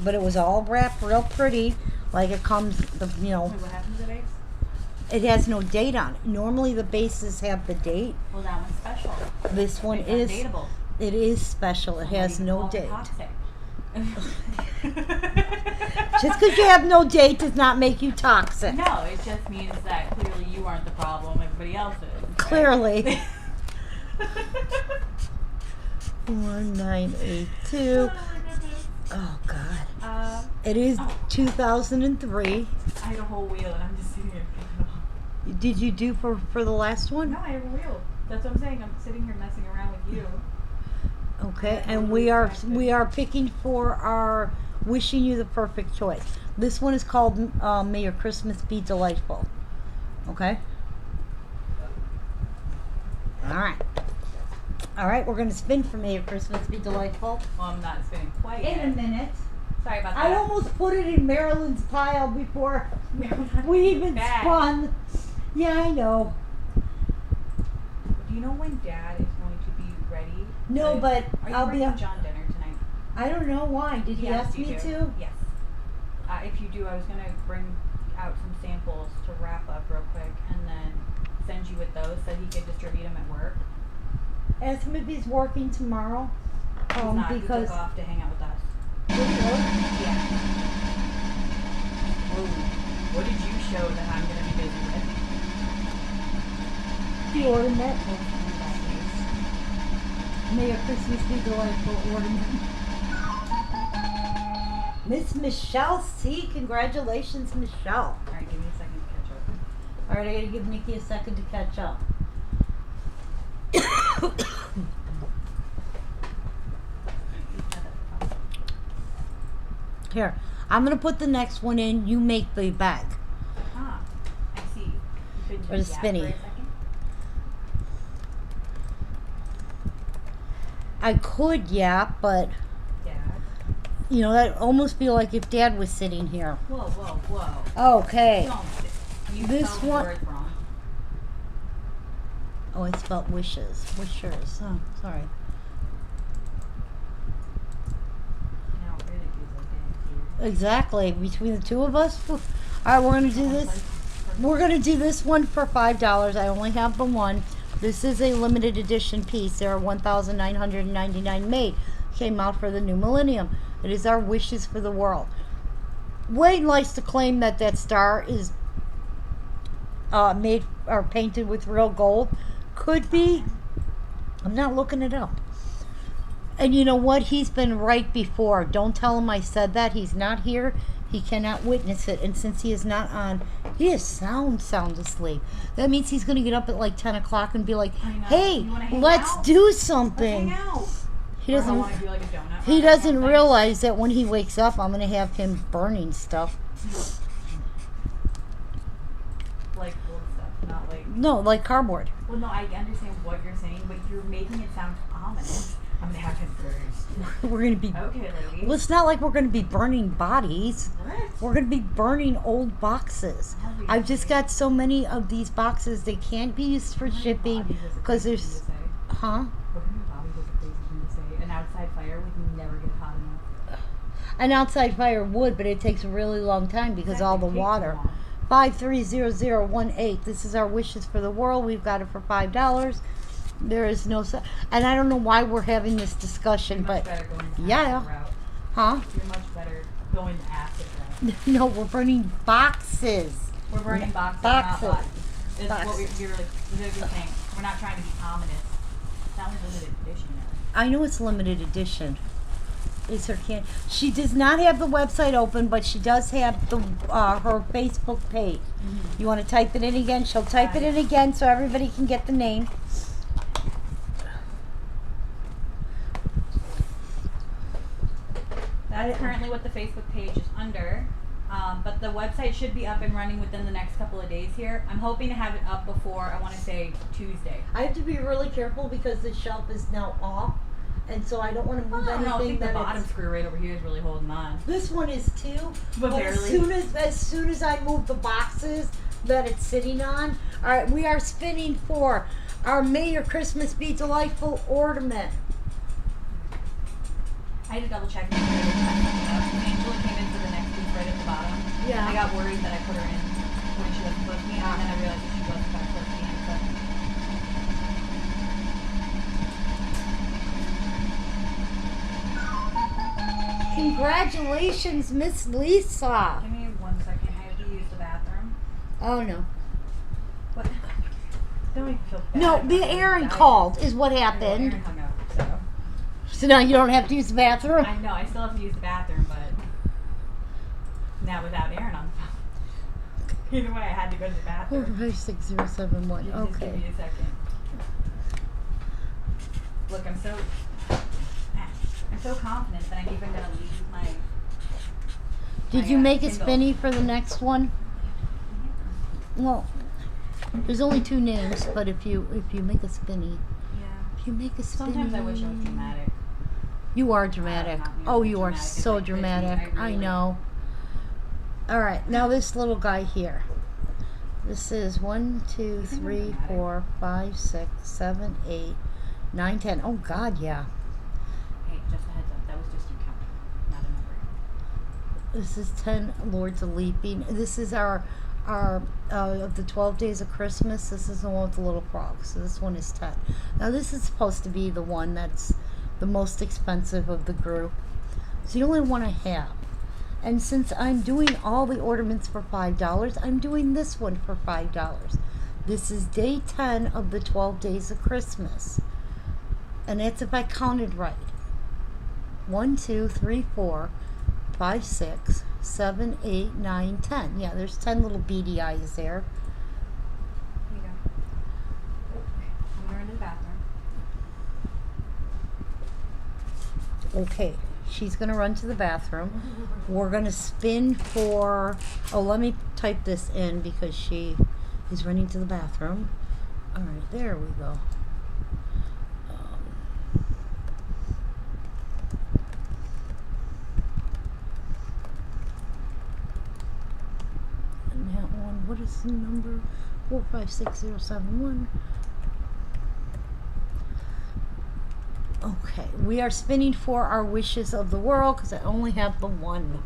but it was all wrapped real pretty, like it comes, you know. Wait, what happened to the base? It has no date on it. Normally the bases have the date. Well, that one's special. This one It's is. undateable. It is special. It has no date. Toxic. Just because you have no date does not make you toxic. No, it just means that clearly you aren't the problem. Everybody else is. Right? Clearly. 4982. Oh God. It is 2003. I had a whole wheel and I'm just sitting here picking it up. Did you do for the last one? No, I have a wheel. That's what I'm saying. I'm sitting here messing around with you. Okay, and we are picking for our wishing you the perfect choice. This one is called May Your Christmas Be Delightful. Okay. All right, we're going to spin for May Your Christmas Be Delightful. Well, I'm not spinning quite In yet. a minute. Sorry about that. I almost put it in Marilyn's pile before we even Bad. spun. Yeah, I know. Do you know when Dad is going to be ready? No, but Are you I'll be bringing on. John dinner tonight? I don't know why. Did he ask you me to? Yes. If you do, I was going to bring out some samples to wrap up real quick and then send you with those so he could distribute them at work. Ask him if he's working tomorrow. He's not. Because He took off to hang out with us. Yeah. Whoa. What did you show that I'm going to be busy with? the ornament. Oh, May your Christmas be delightful ornament. Miss Michelle C. Congratulations, Michelle. Alright, give me a second to catch up. All right, I gotta give Nikki a second to catch up. Here, I'm gonna put the next one in. You make the bag. Ah, I see. You couldn't Or the just yap spinny. for a second? I could, yeah, but Dad. you know that almost feel like if Dad was sitting here. Whoa, whoa, whoa. Okay. Don't sit. You This spelled the one- words wrong. Oh, I spelled wishes. Wishers. Oh, sorry. Now it really feels like that. Exactly. Between the two of us. All right, we're gonna do this. We're gonna do this one for $5. I only have the one. This is a limited edition piece. There are 1,999 made. Came out for the new millennium. It is our wishes for the world. Wayne likes to claim that that star is made or painted with real gold. Could be. I'm not looking it up. And you know what? He's been right before. Don't tell him I said that. He's not here. He cannot witness it. And since he is not on, he is sound asleep. That means he's going to get up at like 10 o'clock and be like, I know. hey, You wanna hang let's out? do Let's something. hang out. He Or I doesn't. want to do like a donut He run or doesn't something. realize that when he wakes up, I'm going to have him burning stuff. Like old stuff, not like. No, like cardboard. Well, no, I understand what you're saying, but you're making it sound ominous. I'm gonna have him first. We're going to be. Okay, lady. Well, it's not like we're going to be burning bodies. What? We're going to be burning old boxes. Oh, yeah. I've just got so many of these boxes. They can't be used for shipping because there's. Huh? What kind of Bobby was a crazy thing to say? An outside fire would never get hot enough. An outside fire would, but it takes a really long time because all the Exactly, takes water. too long. 530018. This is our wishes for the world. We've got it for $5. There is no, and I don't know why we're having this discussion, You're much but better going the yeah. acid route. huh? You're much better going the acid route. No, we're burning boxes. We're burning boxes, Boxes. not bodies. This is what Boxes. you're saying. We're not trying to be ominous. It's not limited edition. I know it's limited edition. It's her can. She does not have the website open, but she does have the her Facebook page. Mm-hmm. You want to type it in again? She'll type it in again so everybody can get the name. That's currently what the Facebook page is under. But the website should be up and running within the next couple of days here. I'm hoping to have it up before, I want to say, Tuesday. I have to be really careful because the shelf is now off. and so I don't want to move I don't know, I anything think the that bottom it's. screw right over here is really holding on. This one is too, But as barely. soon as I move the boxes that it's sitting on. All right, we are spinning for our May Your Christmas Be Delightful ornament. I had to double check. Angela came in for the next piece right at the bottom. Yeah. I got worried that I put her in when she wasn't supposed to be in, and then I realized that she wasn't supposed to be in. But Congratulations, Miss Lisa. give me 1 second. I have to use the bathroom. Oh no. What? Don't make me feel bad. No, the Aaron called is what Aaron happened. hung up, so. So now you don't have to use the bathroom? I know, I still have to use the bathroom, but now without Aaron on the phone. Either way, I had to go to the bathroom. 456071. You just give Okay. me a second. Look, I'm so confident that I'm even gonna leave my. Did you make a Kindle. spinny for the next one? Well, there's only 2 names, but if you make a spinny, Yeah. if you make a spinny. Sometimes I wish I was dramatic. You are dramatic. not nearly Oh, you are dramatic as so I could be. dramatic. I I really- know. All right, now this little guy here. This is 1, 2, 3, 4, 5, 6, 7, 8, 9, 10. Oh God, yeah. Hey, just a heads up. That was just you counting, not a number. This is 10 Lords of Leaping. This is our of the 12 days of Christmas. This is the one with the little frogs. So this one is 10. Now this is supposed to be the one that's the most expensive of the group. So you only want to have. And since I'm doing all the ornaments for $5, I'm doing this one for $5. This is day 10 of the 12 days of Christmas. And that's if I counted right. 1, 2, 3, 4, 5, 6, 7, 8, 9, 10. Yeah, there's 10 little beady eyes there. Here you go. I'm gonna run to the bathroom. Okay, she's going to run to the bathroom. We're going to spin for. Oh, let me type this in because she is running to the bathroom. All right, there we go. And that one, what is the number? 456071. Okay, we are spinning for our wishes of the world because I only have the one.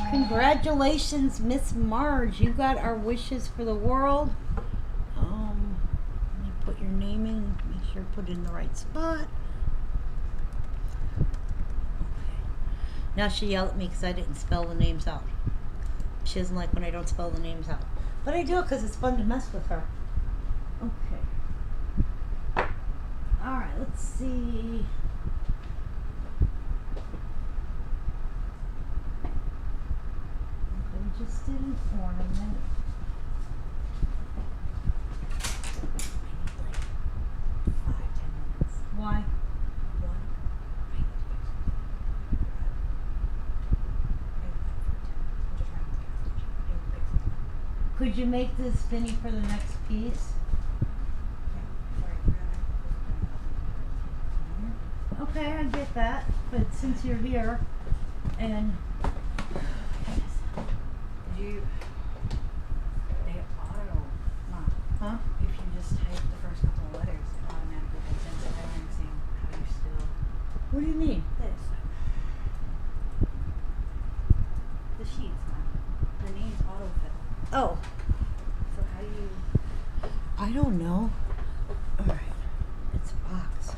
Congratulations, Miss Marge. You got our wishes for the world. Let me put your name in. Make sure I put it in the right spot. Okay. Now she yelled at me because I didn't spell the names out. She doesn't like when I don't spell the names out. But I do it because it's fun to mess with her. Okay. Alright, let's see. We just did an ornament. I need like 5-10 minutes. Why? One. I need to get some. I'm just running to the gas station. I will pick some. Could you make this spinny for the next piece? Okay, I get that. But since you're here and You, they auto, Mom, huh? if you just type the first couple of letters, it automatically goes into everything saying how you still What do you mean? this. The sheets, Mom. The names autofill. Oh, So how do you, I don't know. Alright. It's a box.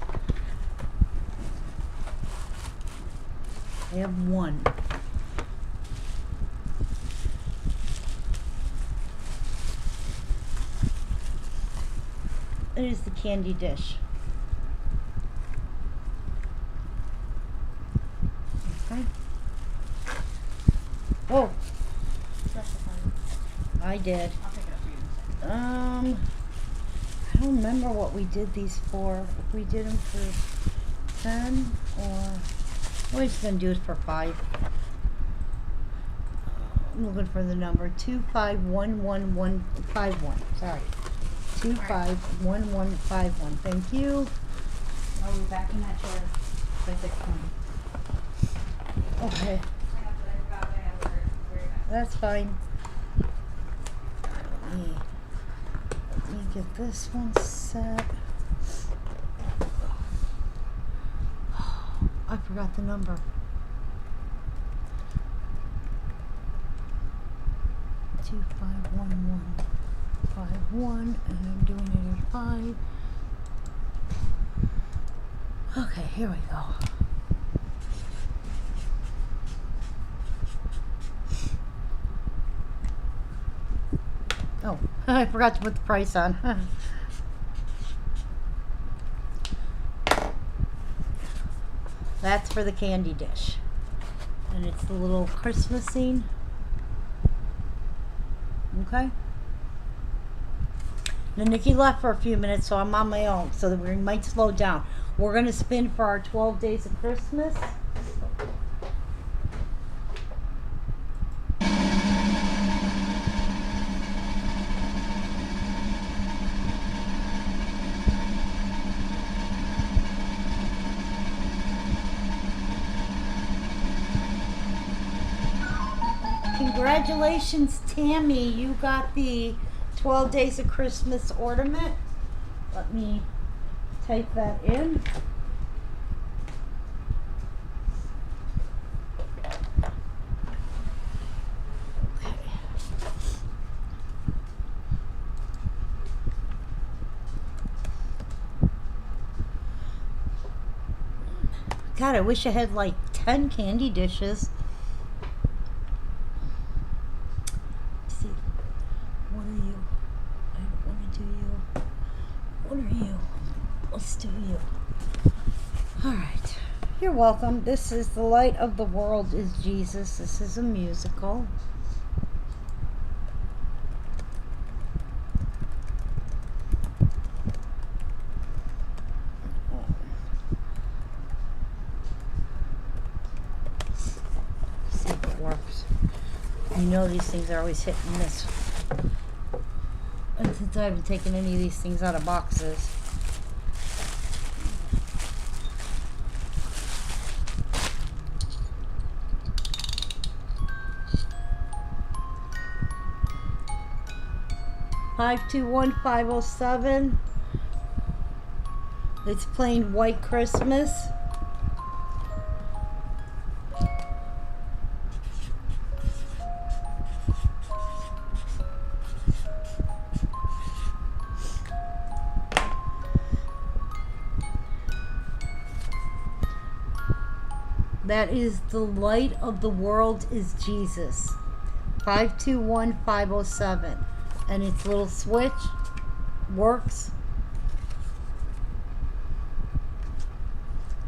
I have one. It is the candy dish. Okay. Oh, that's the fun. I I did. I'll pick it up for you in a second. I don't remember what we did these for. If we did them for 10 or we're just gonna do it for 5. I'm looking for the number 251151. Sorry, 251151. Thank you. I'll be back in that chair by 6:20. Okay, I forgot I had where that's fine. Let me get this one set. I forgot the number. 251151, and I'm doing it at 5. Okay, here we go. Oh, I forgot to put the price on. That's for the candy dish. And it's the little Christmas scene. Okay. Now Nikki left for a few minutes, so I'm on my own, so that we might slow down. We're gonna spin for our 12 days of Christmas. Congratulations, Tammy. You got the 12 Days of Christmas ornament. Let me type that in. God, I wish I had like 10 candy dishes. Let's see. What are you? I don't want to do you. What are you? Let's do you. Alright. You're welcome. This is The Light of the World is Jesus. This is a musical. See if it works. You know these things are always hit and miss. And since I haven't taken any of these things out of boxes. $521-507. It's playing White Christmas. That is The Light of the World is Jesus. 521-507. And its little switch works.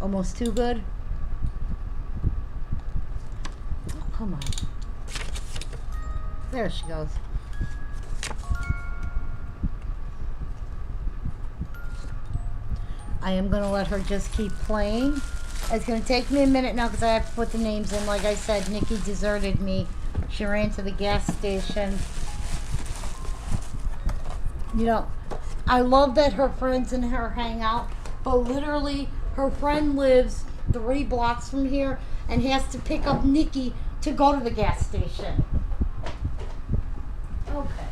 Almost too good. Oh, come on. There she goes. I am going to let her just keep playing. It's going to take me a minute now because I have to put the names in. Like I said, Nikki deserted me. She ran to the gas station. You know, I love that her friends and her hang out, but literally her friend lives 3 blocks from here and has to pick up Nikki to go to the gas station. Okay.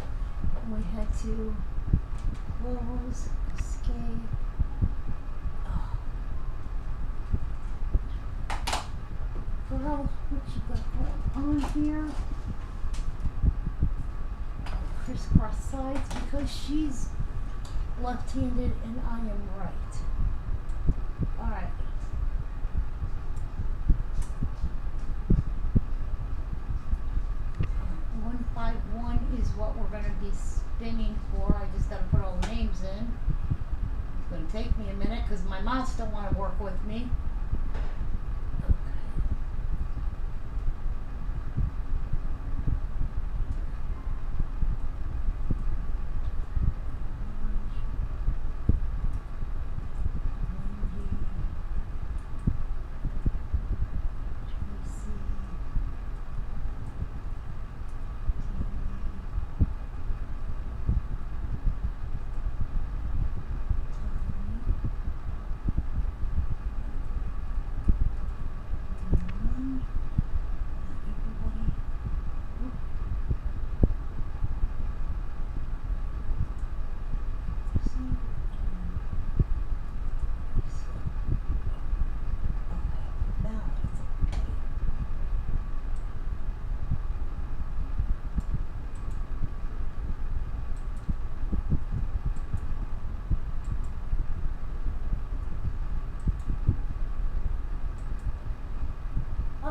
We had to close, escape. Oh. Girl, what you got going on here? Crisscross sides because she's left-handed and I am right. Alright. $151 is what we're going to be spinning for. I just got to put all the names in. It's going to take me a minute because my mouse don't want to work with me. 151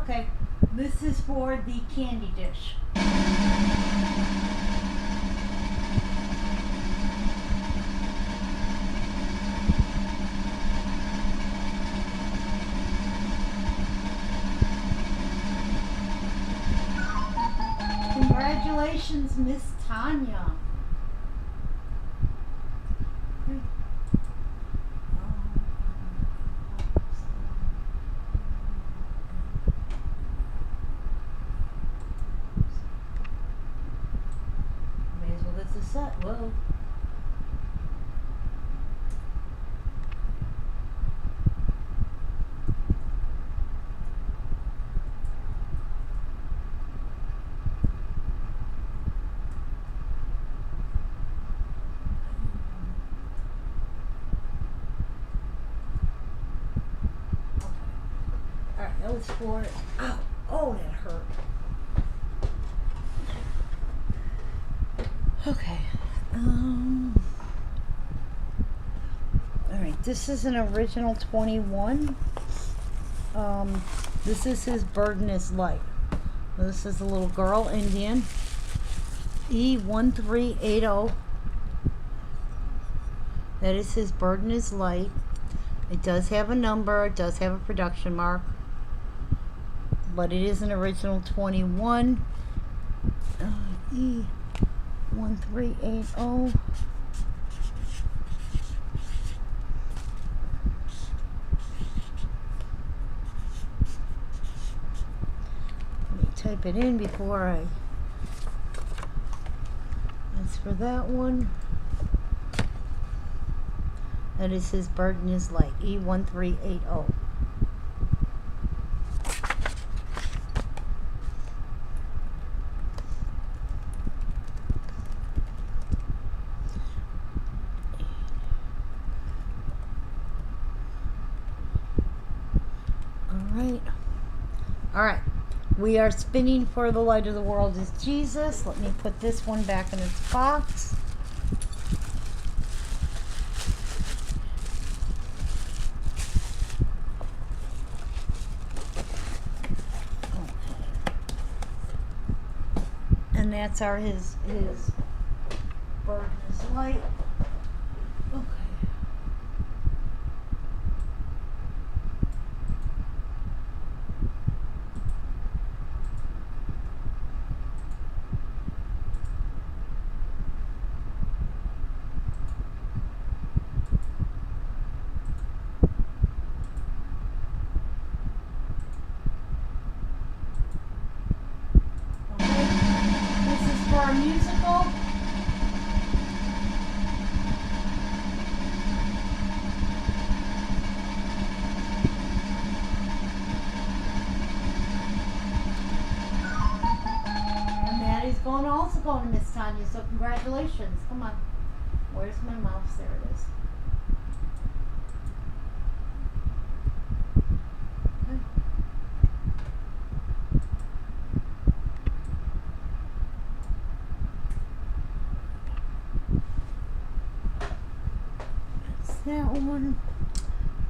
Okay, this is for the candy dish. Congratulations, Miss Tanya. May as well get this set. Whoa. Alright, that was for. Ow! Oh, that hurt. Okay. Alright, this is an original 21. This is his burden is light. This is a little girl Indian. E1380. That is his burden is light. It does have a number, it does have a production mark, but it is an original 21. E1380. Let me type it in before I. That's for that one. That is his burden is light. E1380. All right. We are spinning for the light of the world is Jesus. Let me put this one back in its box. And that's his burden is light. Okay. For a musical. And Maddie's also going to Miss Tanya, so congratulations. Come on. Where's my mouse? There it is. That one.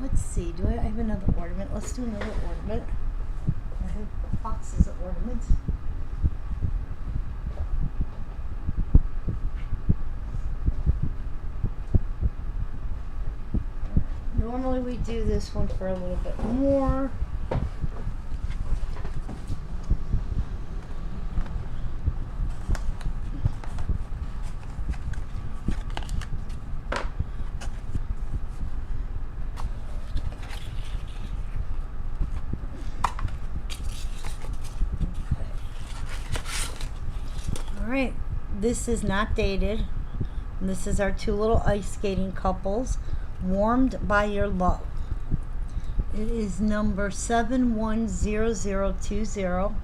Let's see. Do I have another ornament? Let's do another ornament. I have boxes of ornaments. Normally we do this one for a little bit more. Alright, this is not dated. And this is our two little ice skating couples, warmed by your love. It is number 710020.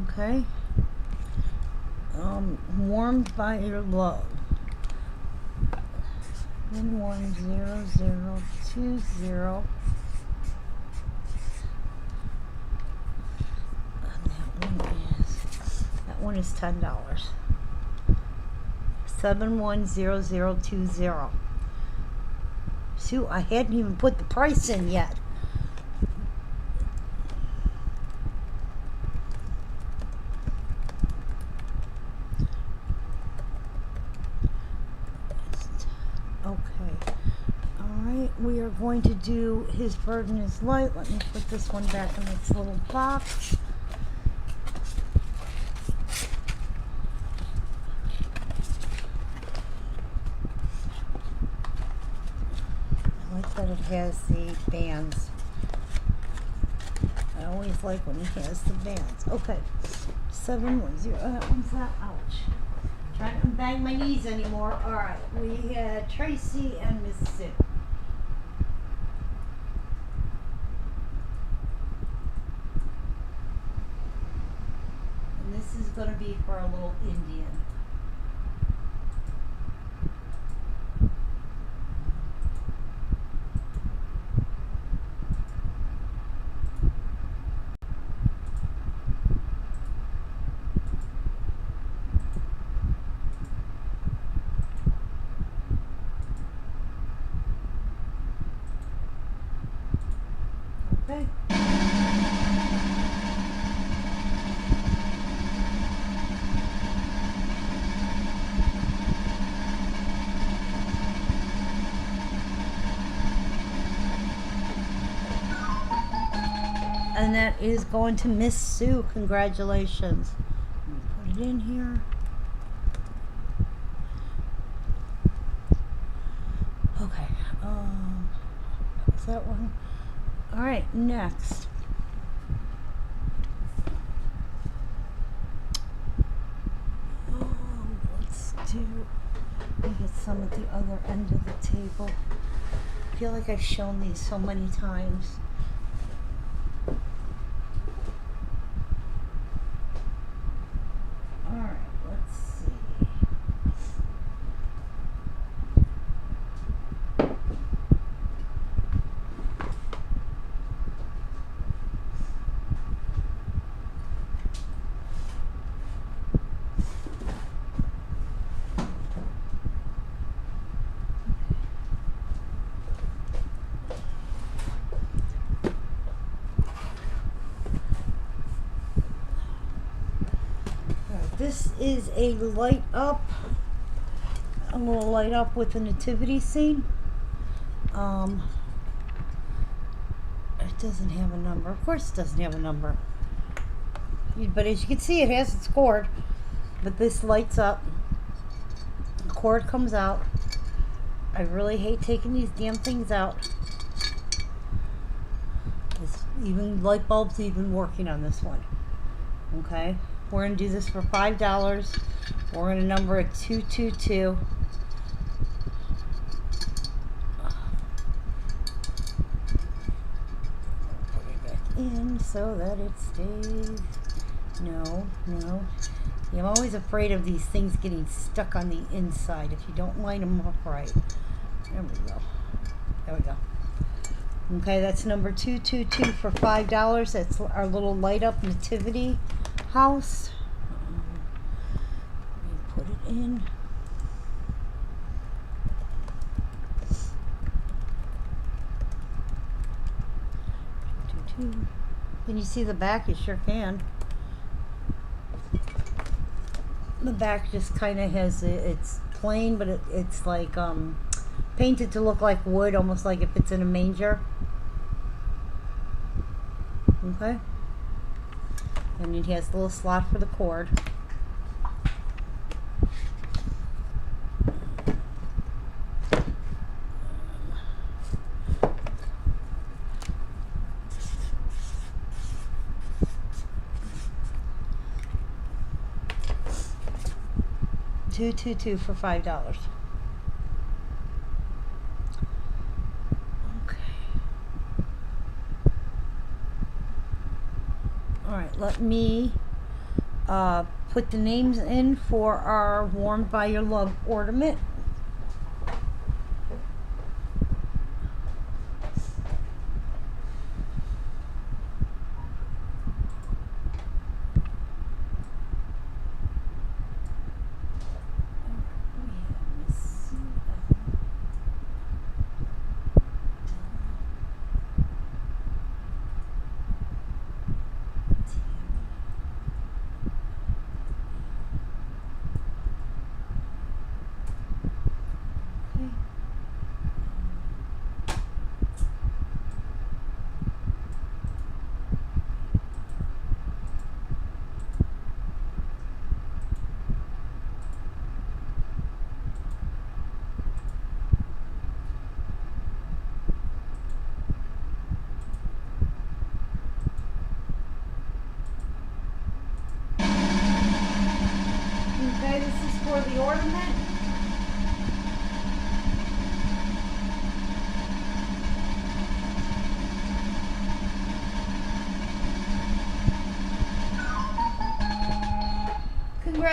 Okay. Warmed by your love. 710020. That one is $10. 710020. Shoot, I hadn't even put the price in yet. Okay. Alright, we are going to do His Burden is Light. Let me put this one back in its little box. I like that it has the bands. I always like when it has the bands. Okay. 710. That one's not. Ouch. Trying to bang my knees anymore. Alright. We had Tracy and Miss Sue. And this is going to be for a little Indian. Okay. And that is going to Miss Sue. Congratulations. Let me put it in here. Okay. That was that one. All right. Next. Let's do. We get some at the other end of the table. I feel like I've shown these so many times. This is a light up, a little light up with a nativity scene. It doesn't have a number. Of course it doesn't have a number. But as you can see, it has its cord. But this lights up. The cord comes out. I really hate taking these damn things out. Even light bulbs even working on this one. Okay. We're going to do this for $5. We're going to number it 222. Put it back in so that it stays. No. See, I'm always afraid of these things getting stuck on the inside if you don't line them up right. There we go. There we go. Okay, that's number 222 for $5. That's our little light up nativity house. Let me put it in. Can you see the back? You sure can. The back just kind of has it's plain, but it's like painted to look like wood, almost like if it's in a manger. Okay. And it has a little slot for the cord. $222 for $5. Alright, let me put the names in for our Warmed by Your Love ornament.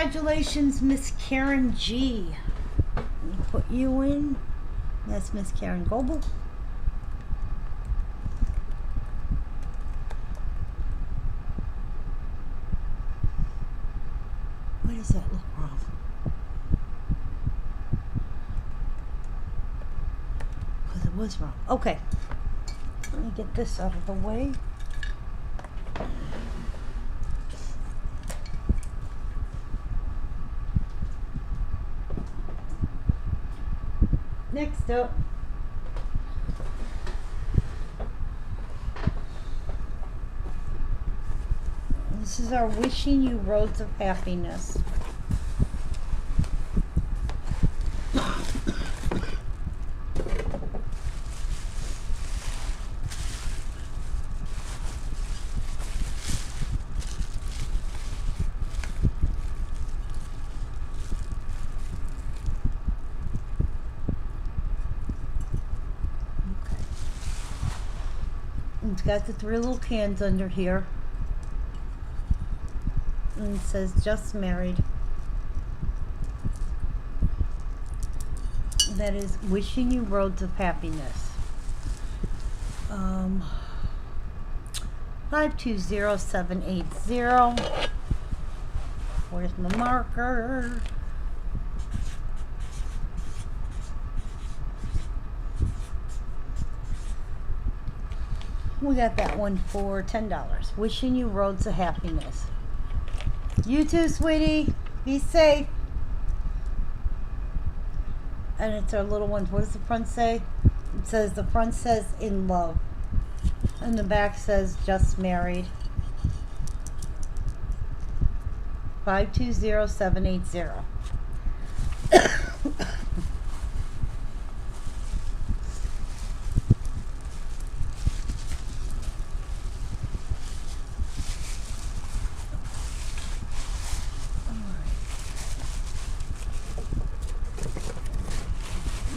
Congratulations, Miss Karen G. Let me put you in. That's Miss Karen Goebel. Why does that look wrong? Because it was wrong. Okay. Let me get this out of the way. Next up, this is our Wishing You Roads of Happiness. It's got the 3 little cans under here. And it says just married. That is Wishing You Roads of Happiness. 520780. Where's my marker? We got that one for $10. Wishing You Roads of Happiness. You too, sweetie. Be safe. And it's our little one. What does the front say? It says, the front says in love. And the back says just married. 520780.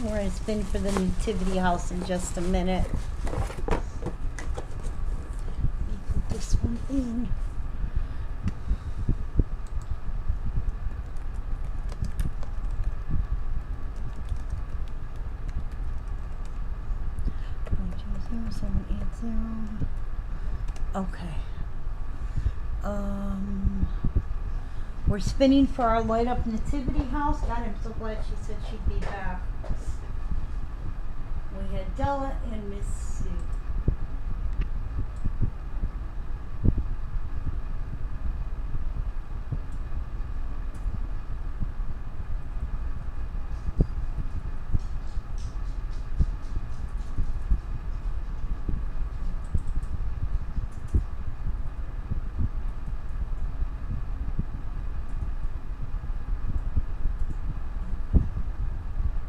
We're going to spin for the nativity house in just a minute. Let me put this one in. Okay. We're spinning for our light up nativity house. God, I'm so glad she said she'd be back. We had Della and Miss Sue.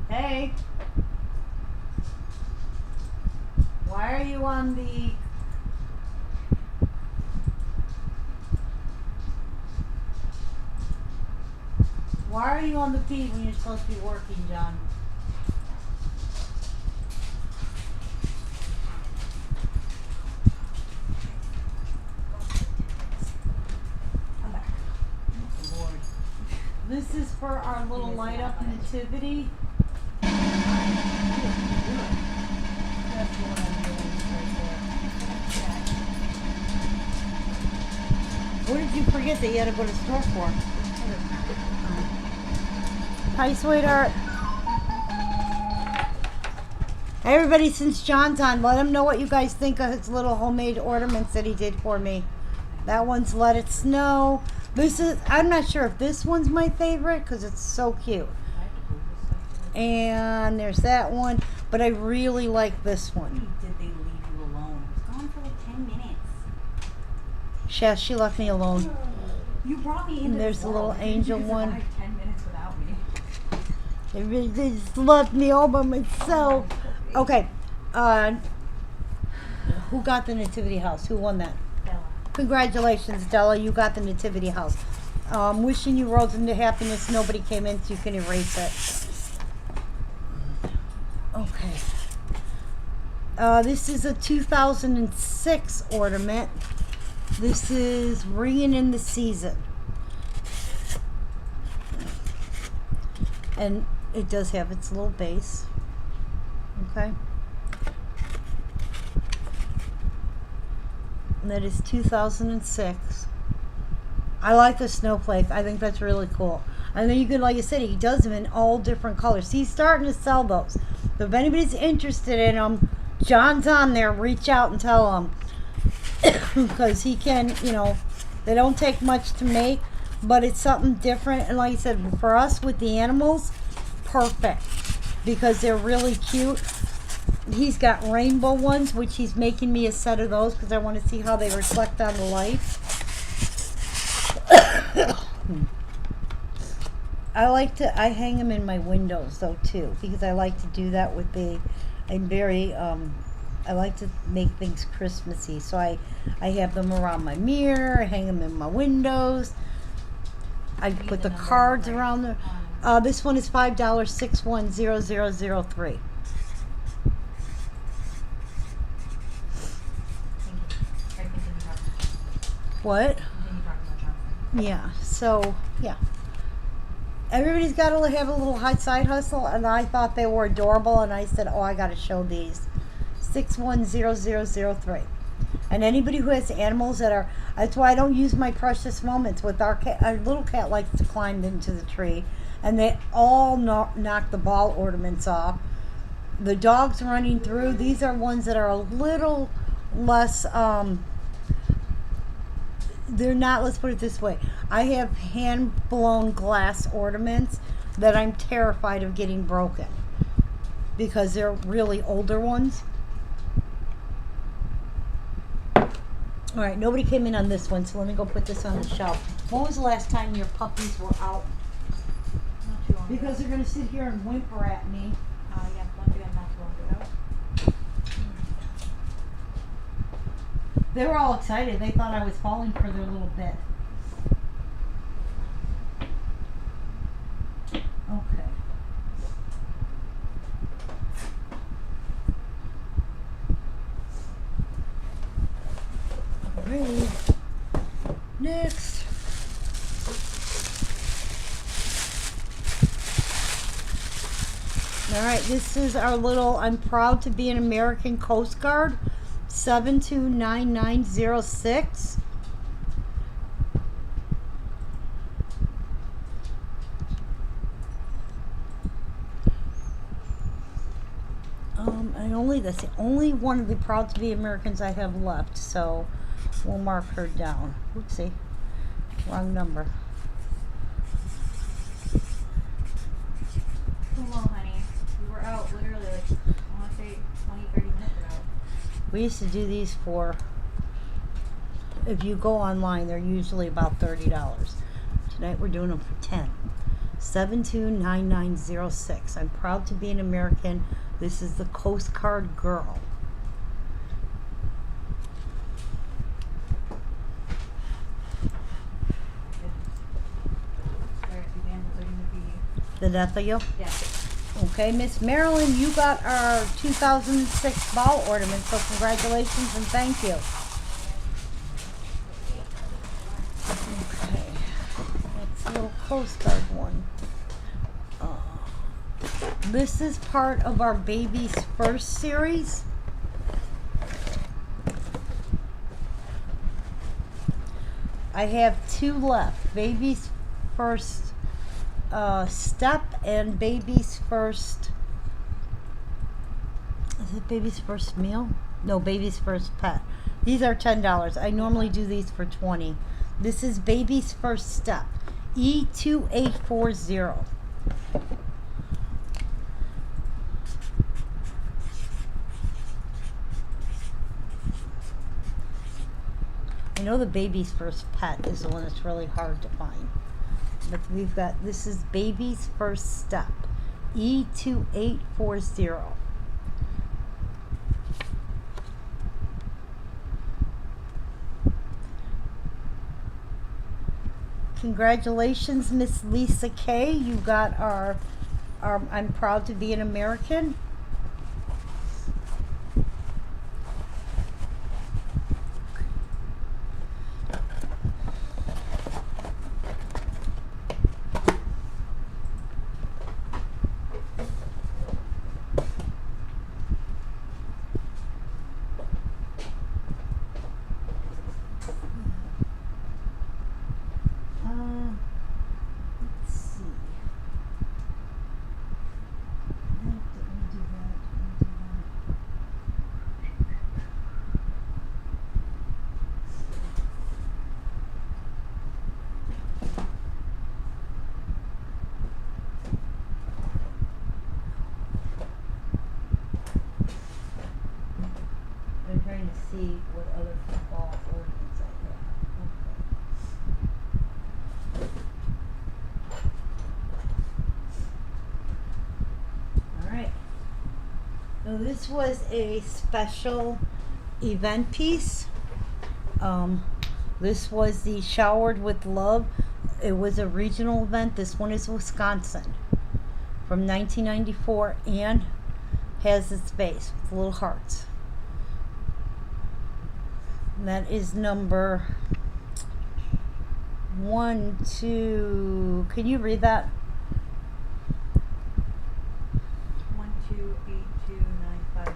Hey. Why are you on the... Why are you on the feed when you're supposed to be working, John? I'm back. Oh, Lord. This is for our little light up nativity. What did you forget that you had to go to the store for? Hi, sweetheart. Hey, everybody, since John's on, let him know what you guys think of his little homemade ornaments that he did for me. That one's Let It Snow. This is, I'm not sure if this one's my favorite because it's so cute. And there's that one, but I really like this one. Did they leave you alone? It was gone for like 10 minutes. Yeah, she left me alone. You brought me in. And there's the little angel one. 10 minutes without me. They really just left me all by myself. Okay. Who got the nativity house? Who won that? Della. Congratulations, Della. You got the nativity house. Wishing you roads into happiness. Nobody came in, so you can erase it. Okay. This is a 2006 ornament. This is Ringing in the Season. And it does have its little base. Okay. And that is 2006. I like the snowflake. I think that's really cool. And then you can, like I said, he does them in all different colors. He's starting to sell those. So if anybody's interested in them, John's on there. Reach out and tell him. Because he can, you know, they don't take much to make, but it's something different. And like I said, for us with the animals, perfect. Because they're really cute. He's got rainbow ones, which he's making me a set of those because I want to see how they reflect on the light. I hang them in my windows though too, because I like to do that with I like to make things Christmassy. So I have them around my mirror, I hang them in my windows. I put the cards around there. This one is $5, 610003. What? Yeah, so, yeah. Everybody's got to have a little side hustle, and I thought they were adorable, and I said, oh, I got to show these. 610003. And anybody who has animals that's why I don't use my precious moments with our cat. Our little cat likes to climb into the tree, and they all knock the ball ornaments off. The dogs running through, these are ones that are a little less, they're not, let's put it this way. I have hand-blown glass ornaments that I'm terrified of getting broken because they're really older ones. All right, nobody came in on this one, so let me go put this on the shelf. When was the last time your puppies were out? Not too long ago. Because they're going to sit here and whimper at me. Yeah, one day not too long ago. They were all excited. They thought I was falling for their little bit. Okay. Alright. Next. Alright, this is our little I'm proud to be an American Coast Guard. 729906. That's the only one of the proud to be Americans I have left, so we'll mark her down. Oopsie, wrong number. Too long, honey. We were out literally like, I want to say 20, 30 minutes ago. We used to do these for, if you go online, they're usually about $30. Tonight we're doing them for 10. 729906. I'm proud to be an American. This is the Coast Guard girl. The death of you? Yeah. Okay, Miss Marilyn, you got our 2006 ball ornament, so congratulations and thank you. Okay, that's a little Coast Guard one. This is part of our Baby's First series. I have 2 left. Baby's First Step and Baby's First, is it Baby's First Meal? No, Baby's First Pet. These are $10. I normally do these for $20. This is Baby's First Step, E2840. I know the Baby's First Pet is the one that's really hard to find. But we've got, this is Baby's First Step, E2840. Congratulations, Miss Lisa K. You got our I'm proud to be an American. see what other football ornaments I have. Okay. Alright. Now this was a special event piece. This was the Showered with Love. It was a regional event. This one is Wisconsin from 1994 and has its base with little hearts. And that is number 1, 2. Can you read that? 1, 2, 8, 2, 9, 5,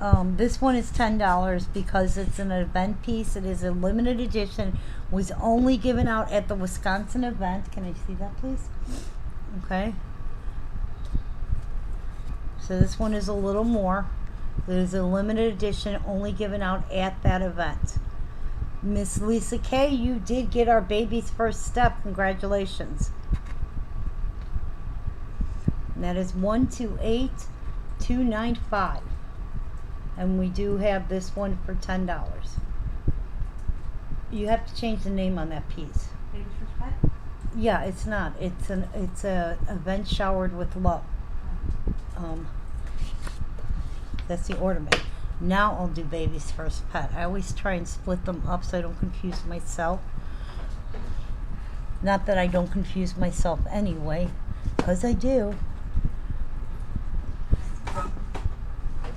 8. This one is $10 because it's an event piece. It is a limited edition. Was only given out at the Wisconsin event. Can I see that, please? Okay. So this one is a little more. It is a limited edition, only given out at that event. Miss Lisa K, you did get our baby's first step. Congratulations. And that is 128295. And we do have this one for $10. You have to change the name on that piece. Baby's first pet? Yeah, it's not. It's a event showered with love. That's the ornament. Now I'll do baby's first pet. I always try and split them up so I don't confuse myself. Not that I don't confuse myself anyway, because I do.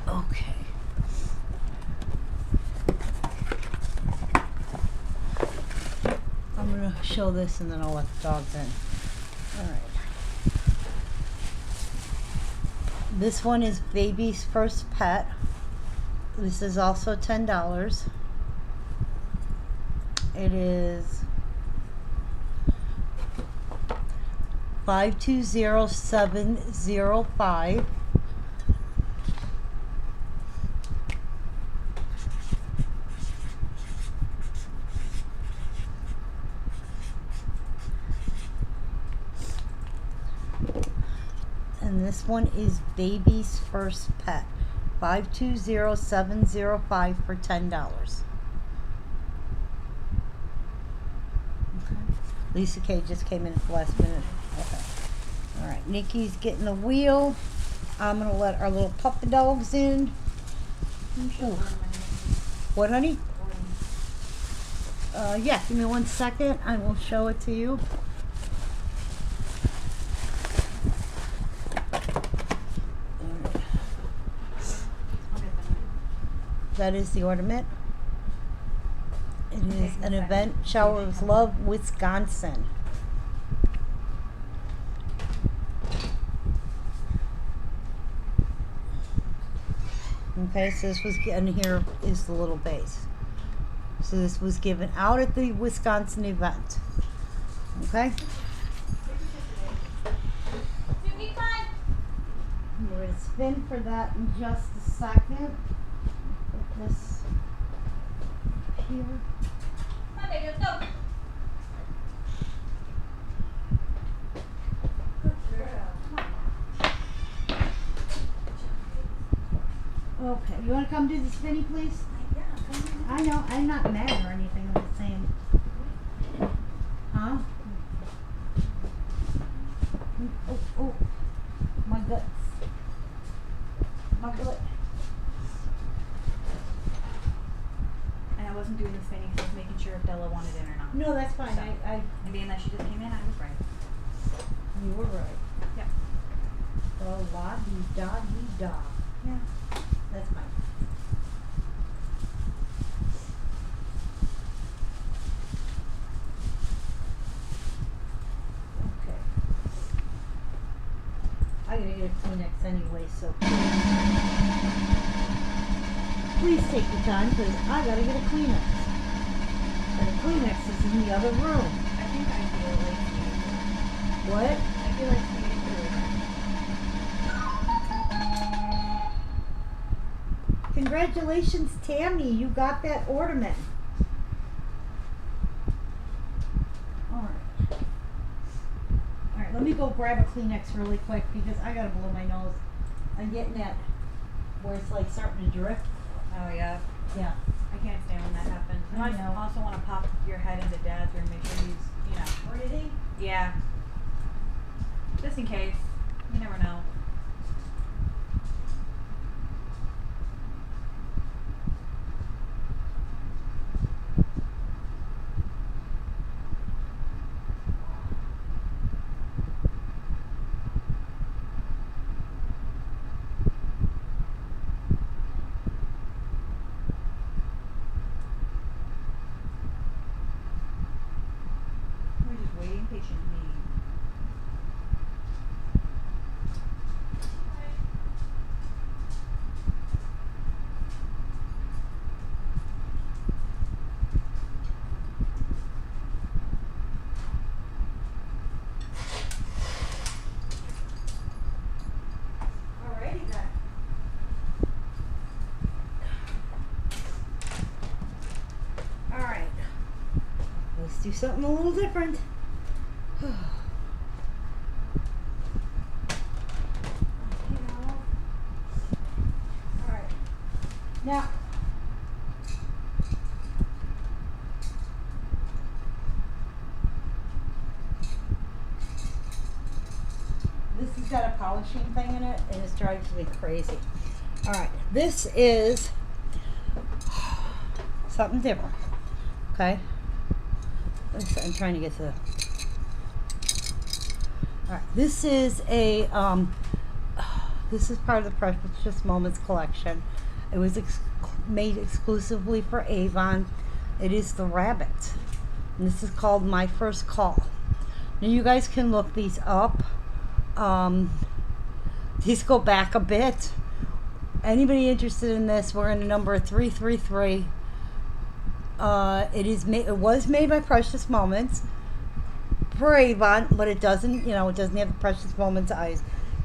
Okay. I'm going to show this and then I'll let the dogs in. Alright. This one is baby's first pet. This is also $10. It is 520705. And this one is baby's first pet. 520705 for $10. Okay. Lisa K just came in at the last minute. Okay. All right. Nikki's getting the wheel. I'm gonna let our little puppy dogs in. Ooh. What, honey? Yeah. Give me 1 second. I will show it to you. That is the ornament. It is an event shower of love, Wisconsin. Okay, so this was, and here is the little base. So this was given out at the Wisconsin event. Okay? We're going to spin for that in just a second. This here. Come on, baby, let's go. Good girl. Okay, you want to come do the spinny, please? Yeah, come on. I know, I'm not mad or anything, I'm just saying. Huh? Oh, oh, my guts. My gut. And I wasn't doing the spinning because I was making sure if Bella wanted in or not. No, that's fine. So, I and being that she just came in, I was right. you were right. Yep. The la dee da dee da. Yeah. That's fine. Okay. I gotta get a Kleenex anyway, so please take your time because I gotta get a Kleenex. And the Kleenex is in the other room. I think I feel like What? I feel like Congratulations, Tammy. You got that ornament. Alright. Alright, let me me go grab a Kleenex really quick because I gotta blow my nose. I'm getting that where it's like starting to drift. Oh yeah. Yeah. I can't stand when that happens. And I I know. also want to pop your head into Dad's room, make sure he's, you know. Breathing? Yeah. Just in case. You never know. We're just waiting patiently. Alrighty then. Alright. Let's do something a little different. Alright. Now, this has got a polishing thing in it and it drives me crazy. Alright, this is something different. Okay? I'm trying to get to. Alright, this is a this is part of the Precious Moments collection. It was made exclusively for Avon. It is the rabbit. And this is called My First Call. Now you guys can look these up. These go back a bit. Anybody interested in this, we're in the number 333. It was made by Precious Moments for Avon, but it doesn't, it doesn't have the Precious Moments eyes.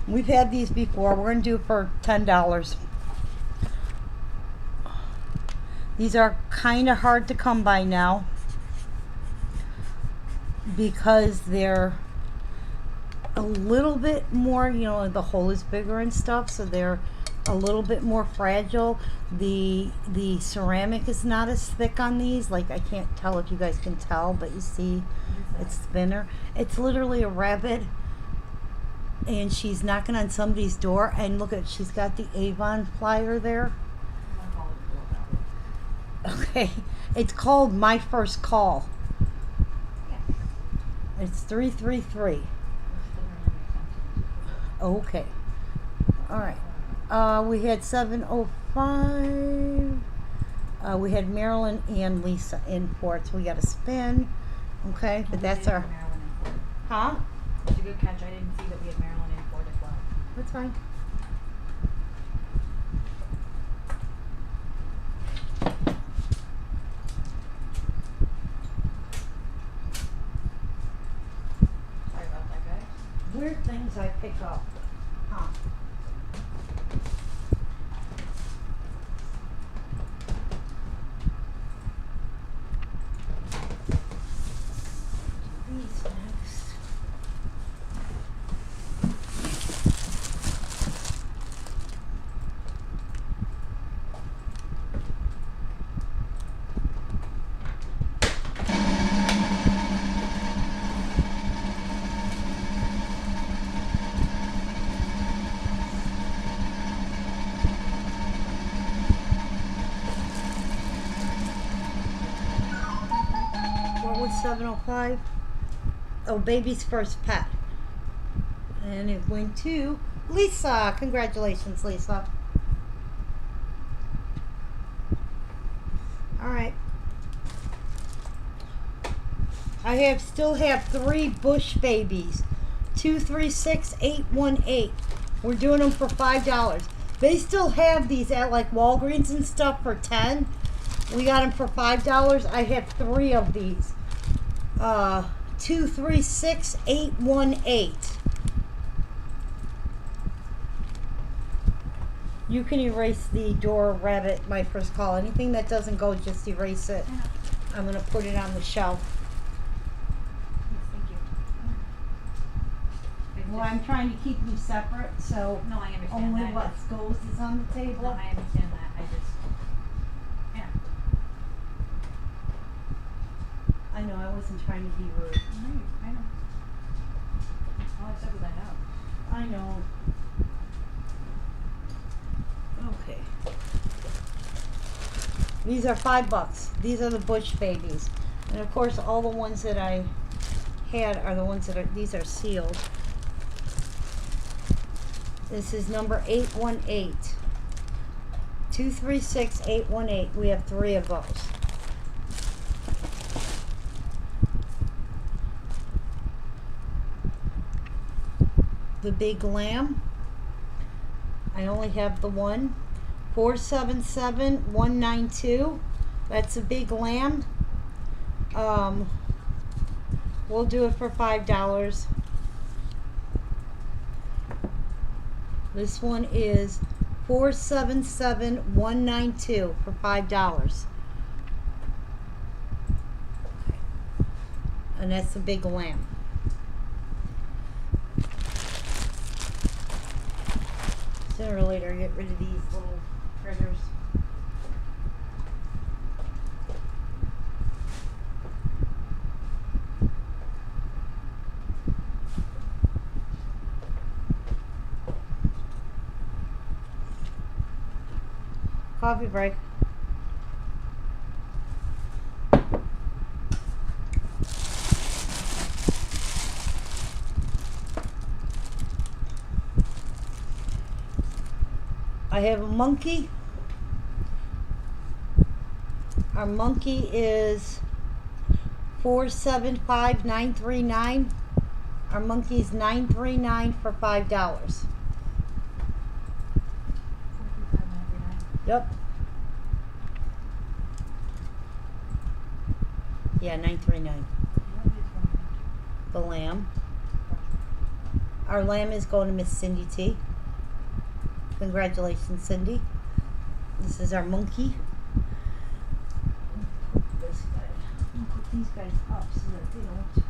We've had these before. We're going to do it for $10. These are kind of hard to come by now because they're a little bit more, the hole is bigger and stuff, so they're a little bit more fragile. The ceramic is not as thick on these. Like, I can't tell if you guys can tell, but you see it's thinner. It's literally a rabbit, and she's knocking on somebody's door, and look at, she's got the Avon flyer there. Okay, it's called My First Call. It's 333. Okay. All right. We had 705. We had Marilyn and Lisa in for it, so we got a spin. Okay, but that's our. Huh? It's a good catch. I didn't see that we had Marilyn in for it as well. That's fine. Sorry about that, guys. Weird things I pick up. Huh? These next. What was 705? Oh, baby's first pet. And it went to Lisa. Congratulations, Lisa. All right. I still have 3 Bush babies. 236818. We're doing them for $5. They still have these at like Walgreens and stuff for $10. We got them for $5. I have 3 of these. 236818. You can erase the door rabbit, My First Call. Anything that doesn't go, just erase it. I'm going to put it on the shelf. Yes, thank you. Well, I'm trying to keep them separate, so No, I understand only that. what goes is on the table. No, I understand that. I just, yeah. I know, I wasn't trying to be rude. I know. All I said was I know. I know. Okay. These are $5. These are the Bush babies. And of course, all the ones that I had are the ones that are, these are sealed. This is number 818. 236818. We have 3 of those. The big lamb. I only have the one. 477192. That's a big lamb. We'll do it for $5. This one is 477192 for $5. And that's the big lamb. Sooner or later, get rid of these little critters. Coffee break. I have a monkey. Our monkey is 475939. Our monkey is 939 for $5. Yep. Yeah, 939. The lamb. Our lamb is going to Miss Cindy T. Congratulations, Cindy. This is our monkey. This guy. I'll put these guys up so that they don't get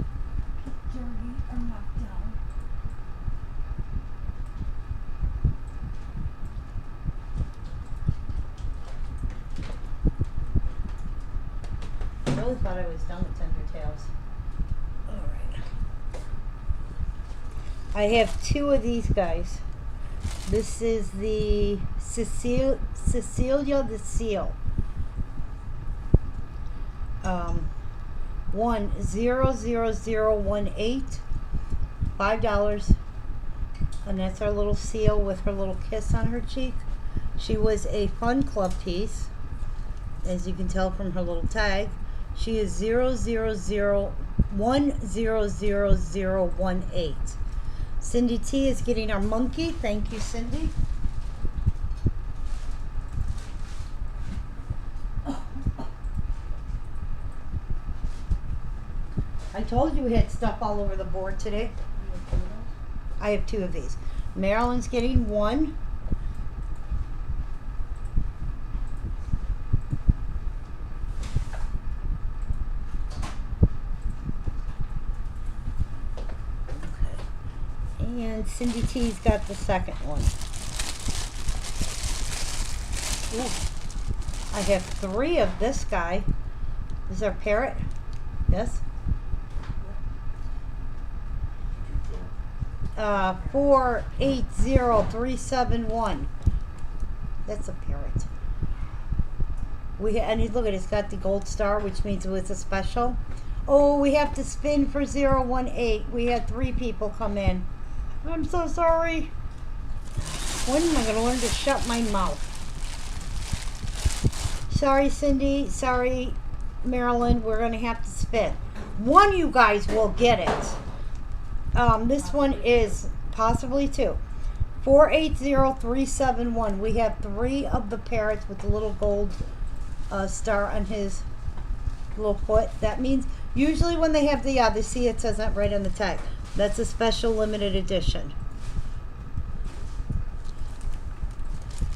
dirty or knocked down. I really thought I was done with Tender Tails. Alright. I have 2 of these guys. This is the Cecilia the Seal. 10018. $5. And that's our little seal with her little kiss on her cheek. She was a Fun Club piece, as you can tell from her little tag. She is 1000018. Cindy T is getting our monkey. Thank you, Cindy. I told you we had stuff all over the board today. I have 2 of these. Marilyn's getting 1. And Cindy T's got the second one. Ooh. I have 3 of this guy. Is our parrot? Yes. 480371. That's a parrot. And look at it, it's got the gold star, which means it was a special. Oh, we have to spin for 018. We had 3 people come in. I'm so sorry. When am I going to learn to shut my mouth? Sorry, Cindy. Sorry, Marilyn. We're going to have to spin. One of you guys will get it. This one is possibly 2. 480371. We have 3 of the parrots with the little gold star on his little foot. That means usually when they have the see it says that right on the tag. That's a special limited edition.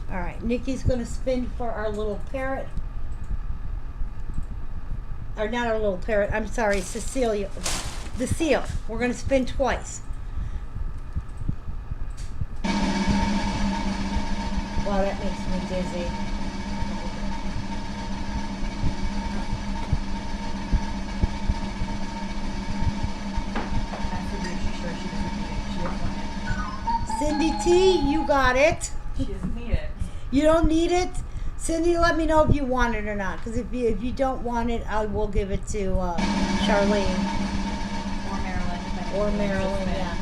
All right, Nikki's going to spin for our little parrot. Or not our little parrot. I'm sorry, Cecilia. The seal. We're going to spin twice. Wow, that makes me dizzy. Ask her if she's sure she doesn't need it. She doesn't want it. Cindy T, you got it. She doesn't need it. You don't need it? Cindy, let me know if you want it or not. Because if you don't want it, I will give it to Charlene. Or Marilyn. depending Or on who Marilyn, wants it. yeah.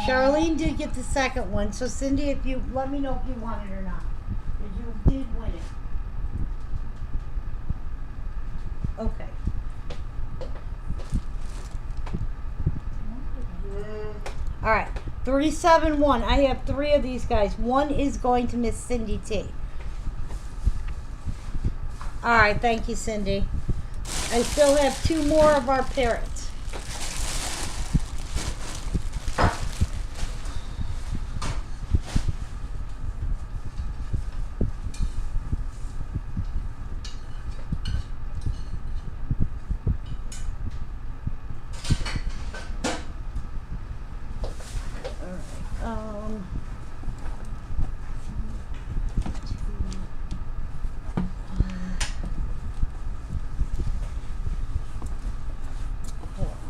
Charlene did get the second one. So Cindy, if you let me know if you want it or not. Because you did win it. Okay. All right, 371. I have 3 of these guys. One is going to Miss Cindy T. All right, thank you, Cindy. I still have 2 more of our parrots.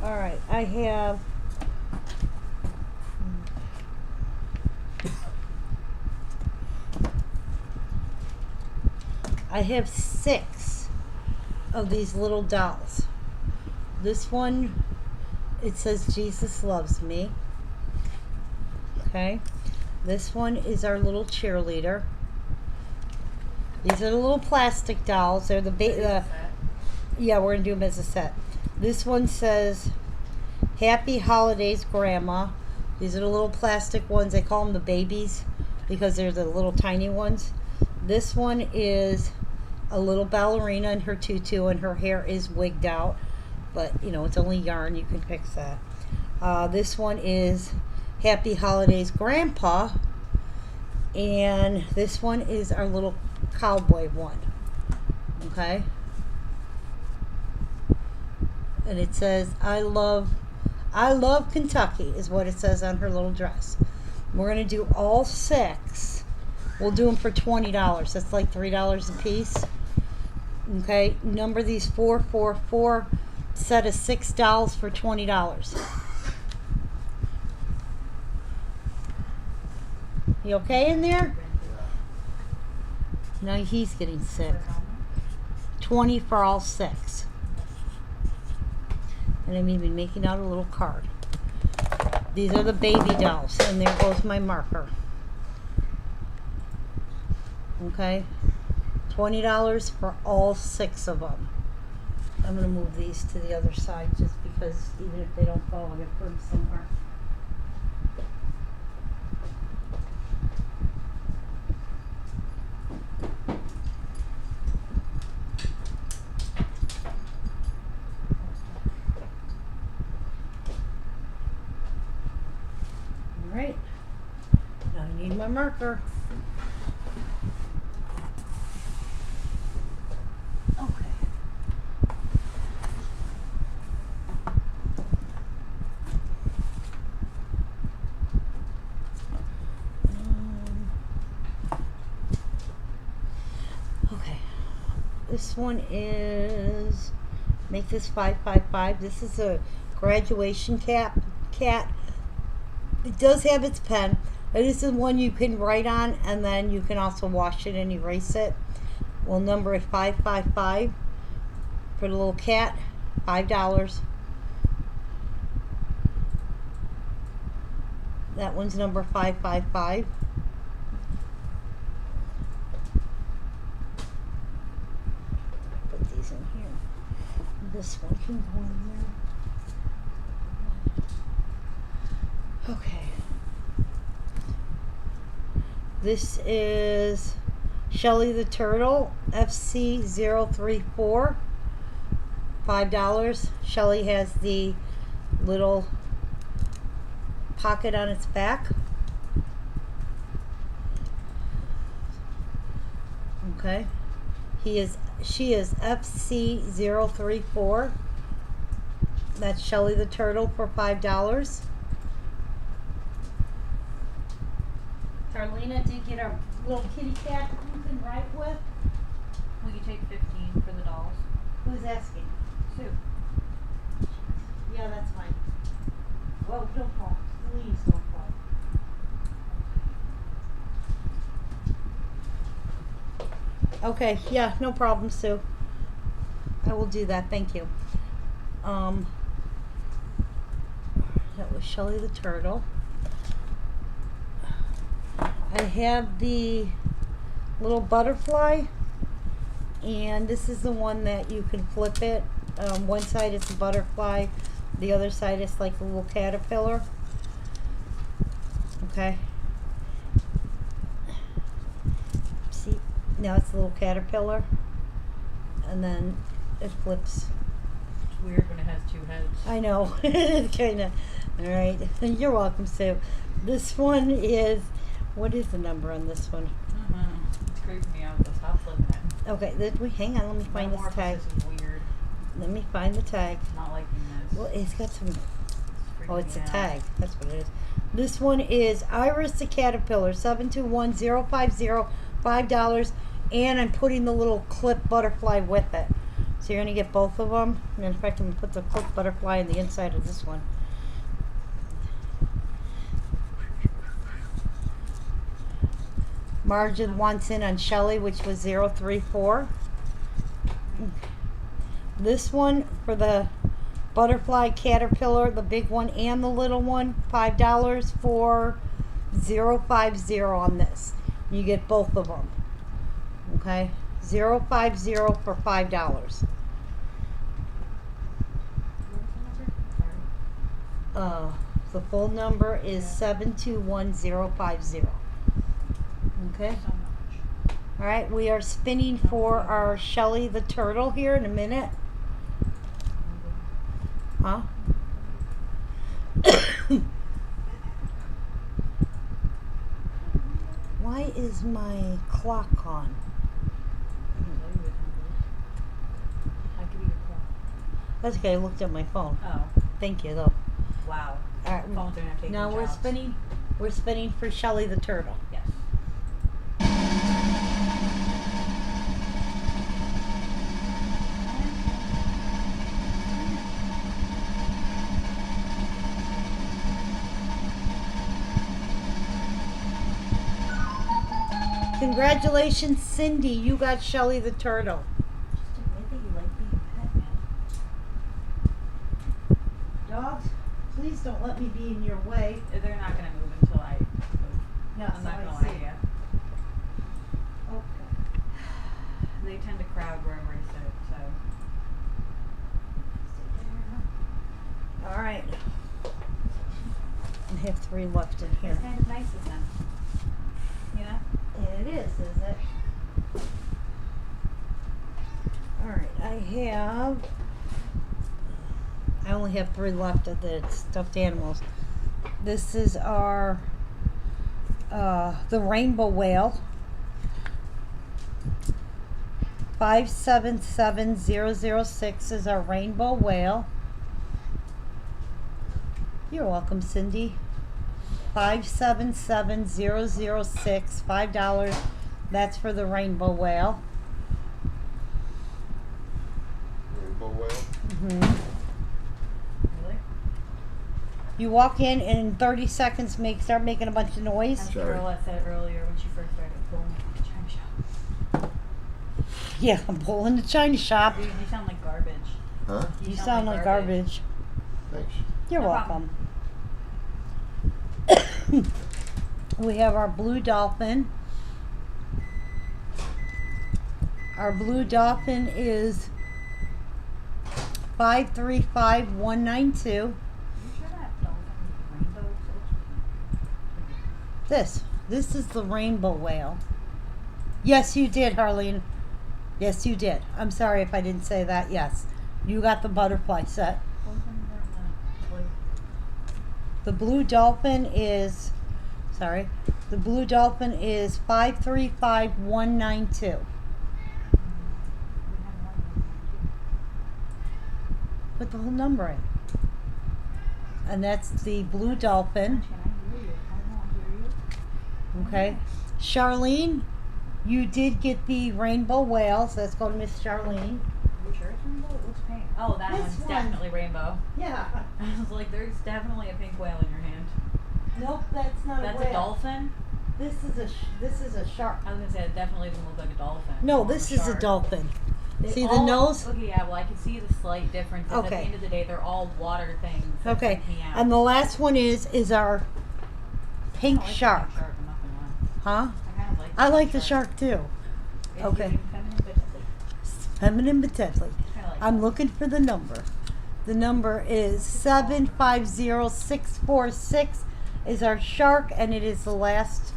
All right, I have I have 6 of these little dolls. This one, it says Jesus loves me. Okay. This one is our little cheerleader. These are the little plastic dolls. They're yeah, we're gonna do them as a set. This one says Happy Holidays, Grandma. These are the little plastic ones. They call them the babies because they're the little tiny ones. This one is a little ballerina in her tutu, and her hair is wigged out, but you know, it's only yarn. You can fix that. This one is Happy Holidays, Grandpa. And this one is our little cowboy one. Okay? And it says, I love Kentucky, is what it says on her little dress. We're going to do all 6. We'll do them for $20. That's like $3 a piece. Okay? Number these 444. Set of 6 dolls for $20. You okay in there? No, he's getting sick. 20 for all 6. And I'm even making out a little card. These are the baby dolls, and there goes my marker. Okay? $20 for all 6 of them. I'm going to move these to the other side just because even if they don't go, I'm going to put them somewhere. All right. Now I need my marker. Okay. Okay. This one is make this 555. This is a graduation cat. It does have its pen. This is one you can write on, and then you can also wash it and erase it. We'll number it 555 for the little cat. $5. That one's number 555. Put these in here. This one can go in there. Okay. This is Shelly the Turtle, FC034. $5. Shelly has the little pocket on its back. Okay. She is FC034. That's Shelly the Turtle for $5. Carlina did get our little kitty cat who can write with. We can take 15 for the dolls. Who's asking? Sue. Yeah, that's fine. Well, don't fall. Please don't fall. Okay, yeah, no problem, Sue. I will do that, thank you. That was Shelly the Turtle. I have the little butterfly, and this is the one that you can flip it. One side is a butterfly, the other side is like a little caterpillar. Okay. See, now it's a little caterpillar, and then it flips. It's weird when it has two heads. I know. It's kind of, all right. You're welcome, Sue. This one is, what is the number on this one? It's creeping me out. Stop flipping it. Okay, hang on, let me find this tag. Metamorphosis is weird. Let me find the tag. Not liking this. Well, it's got some, oh, it's a freaking me out. tag. That's what it is. This one is Iris the Caterpillar, 721050, $5. And I'm putting the little clip butterfly with it. So you're going to get both of them. And in fact, I'm going to put the clip butterfly in the inside of this one. Margin wants in on Shelly, which was 034. This one for the butterfly caterpillar, the big one and the little one, $5 for 050 on this. You get both of them. Okay, 050 for $5. The full number is 721050. Okay. So much. All right, we are spinning for our Shelly the Turtle here in a minute. Huh? Why is my clock on? I could be your clock. That's okay, I looked at my phone. Oh, Thank you, though. wow. All right, Phones are gonna take now your we're jobs. spinning. We're spinning for Shelly the Turtle. Yes. Congratulations, Cindy. You got Shelly the Turtle. Just admit that you like being a pet, man. Dogs, please don't let me be in your way. They're not gonna move until I move. No, I'm not gonna lie to you. Okay. They tend to crowd wherever I sit, so. All right. I have 3 left in here. It's kind of nice of them. You know? It is it? All right, I only have 3 left of the stuffed animals. This is our, the rainbow whale. 577006 is our rainbow whale. You're welcome, Cindy. 577006, $5. That's for the rainbow whale. Rainbow whale. Mm-hmm. Really? You walk in and in 30 seconds start making a bunch of noise. As Sorry. Carole said earlier when she first started pulling the china shop. Yeah, I'm pulling the China shop. Dude, you sound like garbage. Huh? You sound like garbage. Thanks. You're No welcome. We have our blue dolphin. Our blue dolphin is 535192. You sure that dolphin is rainbow? This is the rainbow whale. Yes, you did, Harleen. Yes, you did. I'm sorry if I didn't say that. Yes, you got the butterfly set. The blue dolphin is, the blue dolphin is 535192. Put the whole number in. And that's the blue dolphin. Can I hear you? I don't hear you. Okay. Charlene, you did get the rainbow whale, so that's going to Miss Charlene. Are you sure it's rainbow? It looks pink. Oh, that This one's one. definitely rainbow. Yeah. I was like, there's definitely a pink whale in your hand. Nope, that's not That's a whale. a dolphin? This is a shark. I was gonna say, it definitely doesn't look like a dolphin. No, Or this is a shark. dolphin. They See the all- nose? Okay, yeah, well, I can see the slight difference. At the Okay. end of the day, they're all water things. That Okay. freak me out. And the last one is our I pink like the shark. pink shark, I'm not gonna lie. Huh? I kind of like I like the shark too. It's Okay. using feminine but deadly. Feminine but deadly. Kinda like I'm that. looking for the number. The number is 750646 is our shark, and it is the last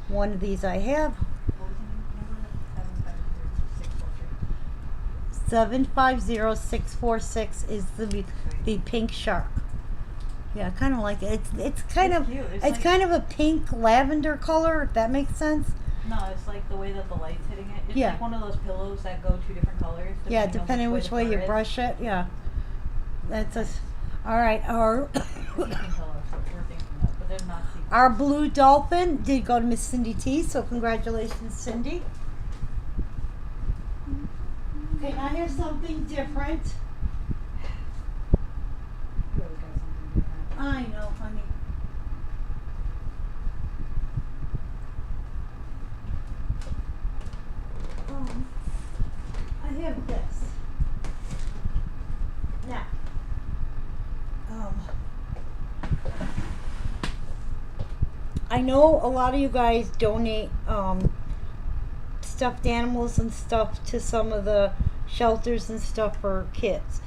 one of these I have. What was the number? 750-643. 750646 is the pink shark. Yeah, I kind of like it. It's kind It's of cute. It's it's like- kind of a pink lavender color. If that makes sense. No, it's like the way that the light's hitting it. It's Yeah. like one of those pillows that go two different colors. Yeah, depending on which way the you fur is. brush it. Yeah, that's a. All right, our It's a pink pillow, so we're thinking of, but there's not sequins. our blue dolphin did go to Miss Cindy T. So congratulations, Cindy. Okay, now here's something different. You always got something different. I know, honey. I have this. Now, I know a lot of you guys donate stuffed animals and stuff to some of the shelters and stuff for kids.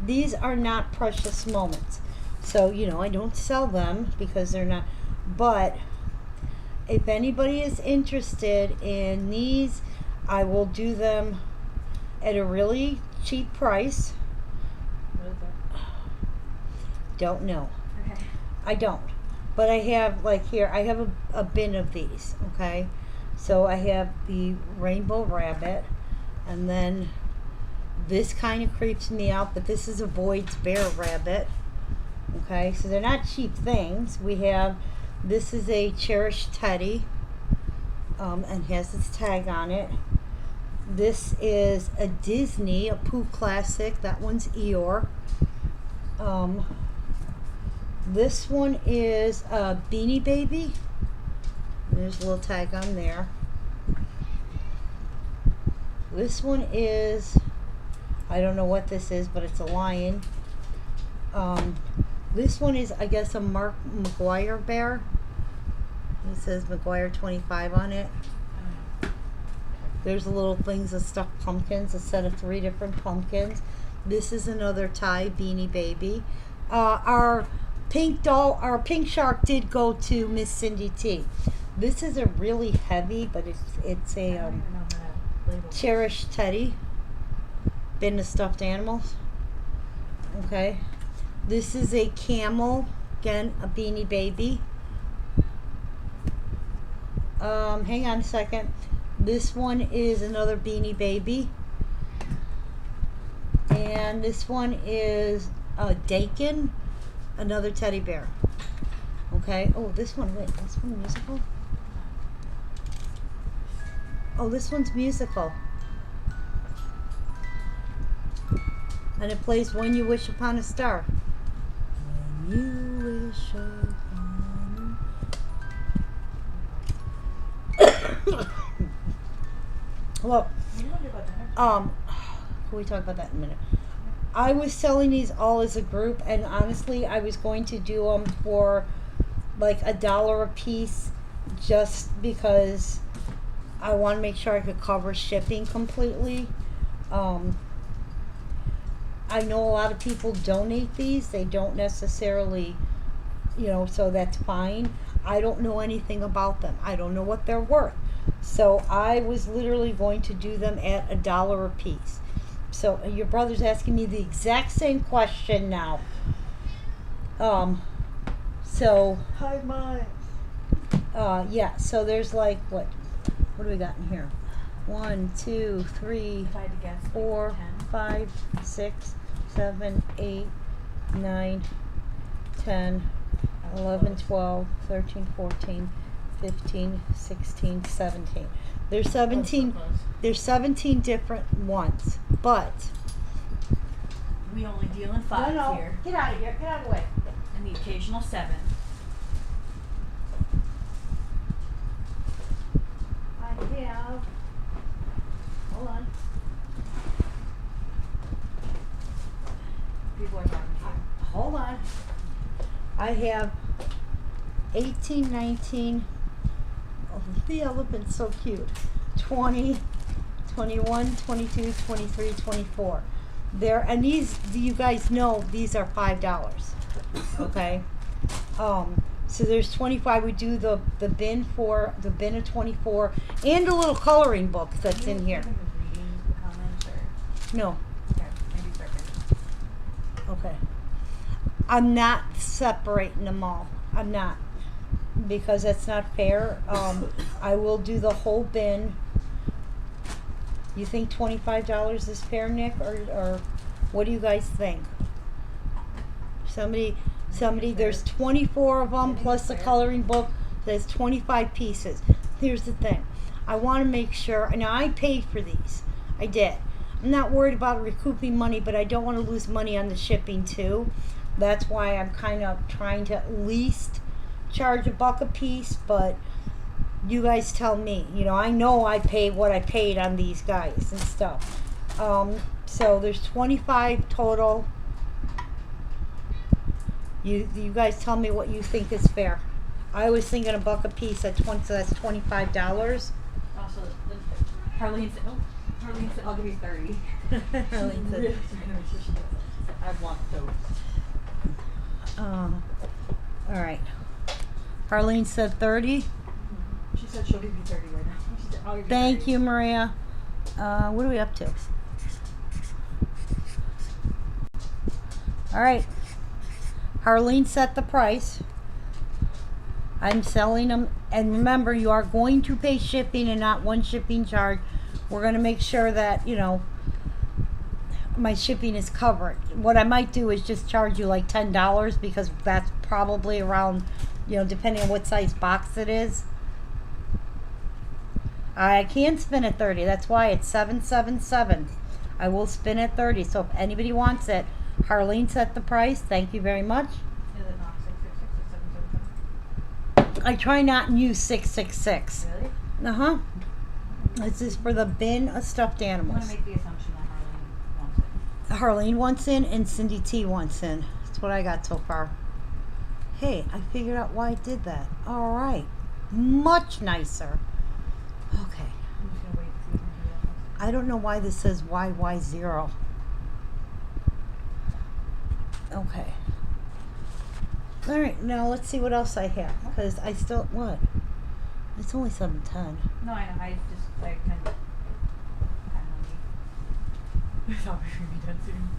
These are not precious moments. So, I don't sell them because they're not. But if anybody is interested in these, I will do them at a really cheap price. What is that? Don't know. Okay. I don't. But I have, like here, I have a bin of these, okay? So I have the rainbow rabbit, and then this kind of creeps me out, but this is a Boyd's bear rabbit, okay? So they're not cheap things. We have, this is a cherished teddy, and has its tag on it. This is a Disney, a Pooh classic. That one's Eeyore. This one is a Beanie Baby. There's a little tag on there. This one is, I don't know what this is, but it's a lion. This one is, I guess, a Mark McGuire bear. It says McGuire 25 on it. There's little things of stuffed pumpkins, a set of 3 different pumpkins. This is another Thai Beanie Baby. Our pink shark did go to Miss Cindy T. This is a really heavy, but it's I a don't even know how to label it. cherished teddy bin of stuffed animals. Okay, this is a camel, again a Beanie Baby. Hang on a second. This one is another Beanie Baby, and this one is a Dakin, another teddy bear. Okay. Oh, this one. Wait, this one musical. Oh, this one's musical. And it plays When You Wish Upon a Star. When you wish upon Look, What do you want to do about dinner? can we talk about that in a minute? I was selling these all as a group, and honestly, I was going to do them for like $1 a piece, just because I want to make sure I could cover shipping completely. I know a lot of people donate these. They don't necessarily, so that's fine. I don't know anything about them. I don't know what they're worth. So I was literally going to do them at $1 a piece. So your brother's asking me the exact same question now. So Hi, Mike. yeah, so there's like what do we got in here? 1, 2, 3, If I had to guess, like 4, 10. 5, 6, 7, 8, 9, 10, 11, 12, 13, 14, 15, 16, 17. There's 17. There's 17 different ones, but We only deal in 5 here. Get out of here. Get out of the way. And the occasional 7. I have. Hold on. People are talking to you. Hold on. I have 18, 19. Oh, the elephant's so cute. 20, 21, 22, 23, 24. There, and these, you guys know these are $5. Okay. So there's 25. We do the bin for the bin of 24 and a little coloring book that's in here. Reading the comments or No. okay, maybe start there. Okay. I'm not separating them all. I'm not. Because that's not fair. I will do the whole bin. You think $25 is fair, Nick? Or what do you guys think? Somebody, there's 24 of them plus the coloring book. There's 25 pieces. Here's the thing. I want to make sure, now I paid for these. I did. I'm not worried about recouping money, but I don't want to lose money on the shipping too. That's why I'm kind of trying to at least charge $1 a piece, but you guys tell me. You know I paid what I paid on these guys and stuff. So there's 25 total. You guys tell me what you think is fair. I was thinking $1 a piece at 20, so that's $25. Also, Harleen said, I'll give you 30. Harleen said- I want those. All right. Harleen said 30. She said she'll give you 30 right now. She said, I'll give you Thank 30. you, Maria. What are we up to? All right. Harleen set the price. I'm selling them. And remember, you are going to pay shipping and not one shipping charge. We're going to make sure that, my shipping is covered. What I might do is just charge you like $10 because that's probably around, depending on what size box it is. I can spin at 30. That's why it's 777. I will spin at 30. So if anybody wants it, Harleen set the price. Thank you very much. Is it not 666 or 777? I try not and use 666. Really? Uh-huh. This is for the bin of stuffed I'm animals. going to make the assumption that Harleen wants it. Harleen wants in and Cindy T wants in. That's what I got so far. Hey, I figured out why I did that. All right. Much nicer. Okay. I'm just going to wait to see if anybody else. I don't know why this says YY0. Okay. All right, now let's see what else I have. Because I still, what? It's only 7:10. No, I know. I kind of I thought we were going to be done soon.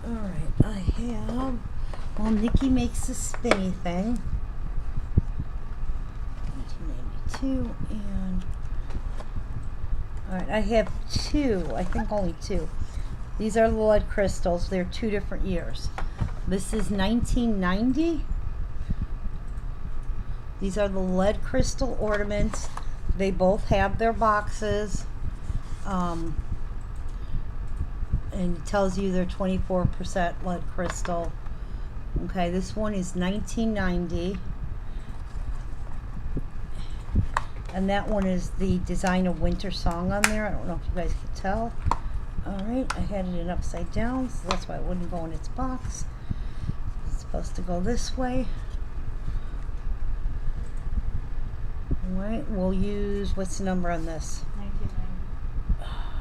All right, I have. Well, Nikki makes the spinny thing. 1992 and. All right, I have 2. I think only 2. These are the lead crystals. They're 2 different years. This is 1990. These are the lead crystal ornaments. They both have their boxes. And it tells you they're 24% lead crystal. Okay, this one is 1990. And that one is the Design a Winter Song on there. I don't know if you guys can tell. Alright, I had it in upside down, so that's why it wouldn't go in its box. It's supposed to go this way. Alright, we'll use, what's the number on this? 1990.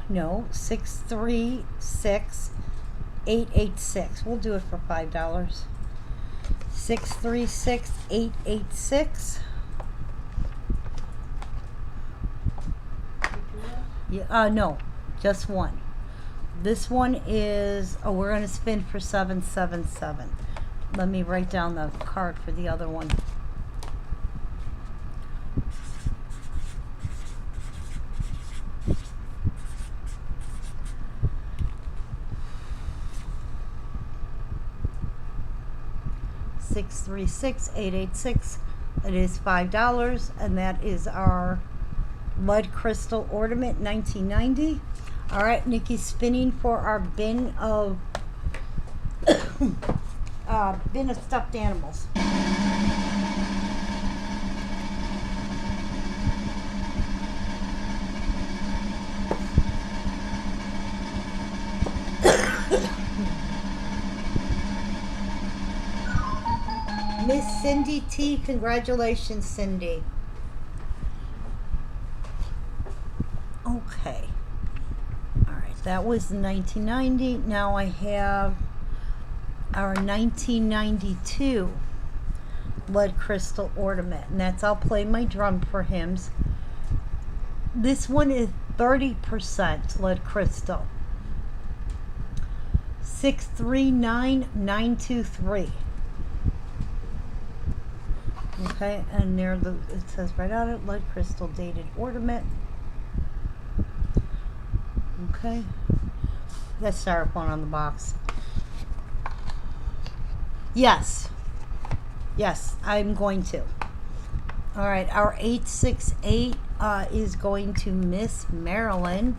No, 636886. We'll do it for $5. 636886. Yeah, no, just one. This one is, oh, we're gonna spin for 777. Let me write down the card for the other one. $636,886. It is $5, and that is our lead crystal ornament, 1990. All right, Nikki's spinning for our bin of stuffed animals. Miss Cindy T, congratulations, Cindy. Okay. All right, that was 1990. Now I have our 1992 lead crystal ornament, and that's, I'll play my drum for hymns. This one is 30% lead crystal. 639923. Okay, and there it says right on it, lead crystal dated ornament. Okay, that's styrofoam on the box. Yes, I'm going to. All right, our 868 is going to Miss Marilyn.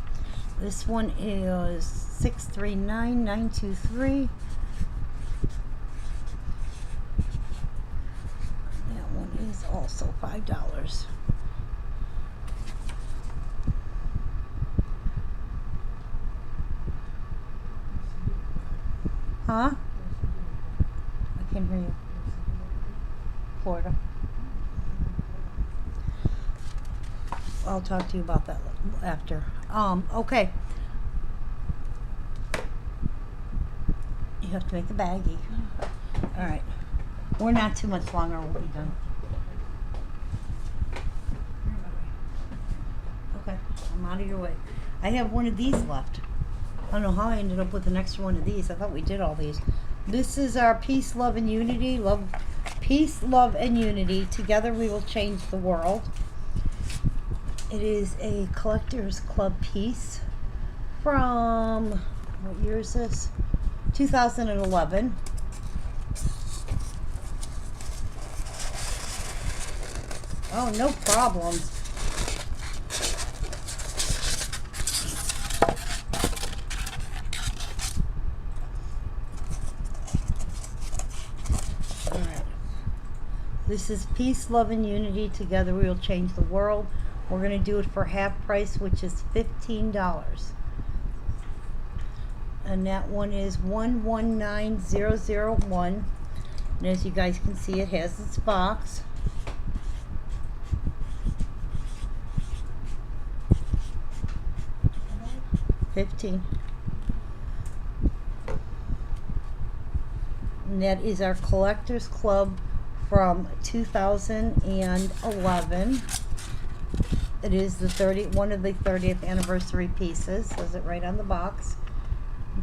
This one is 639923. That one is also $5. Huh? I can't hear you. Florida. I'll talk to you about that after. Okay. You have to make the baggie. All right. We're not too much longer. We'll be done. Okay. I'm out of your way. I have one of these left. I don't know how I ended up with an extra one of these. I thought we did all these. This is our peace, love, and unity. Peace, love, and unity. Together we will change the world. It is a collector's club piece from, what year is this? 2011. Oh, no problems. All right. This is peace, love, and unity. Together we will change the world. We're going to do it for half price, which is $15. And that one is 119001. And as you guys can see, it has its box. $15. And that is our Collectors Club from 2011. It is the one of the 30th anniversary pieces. Says it right on the box.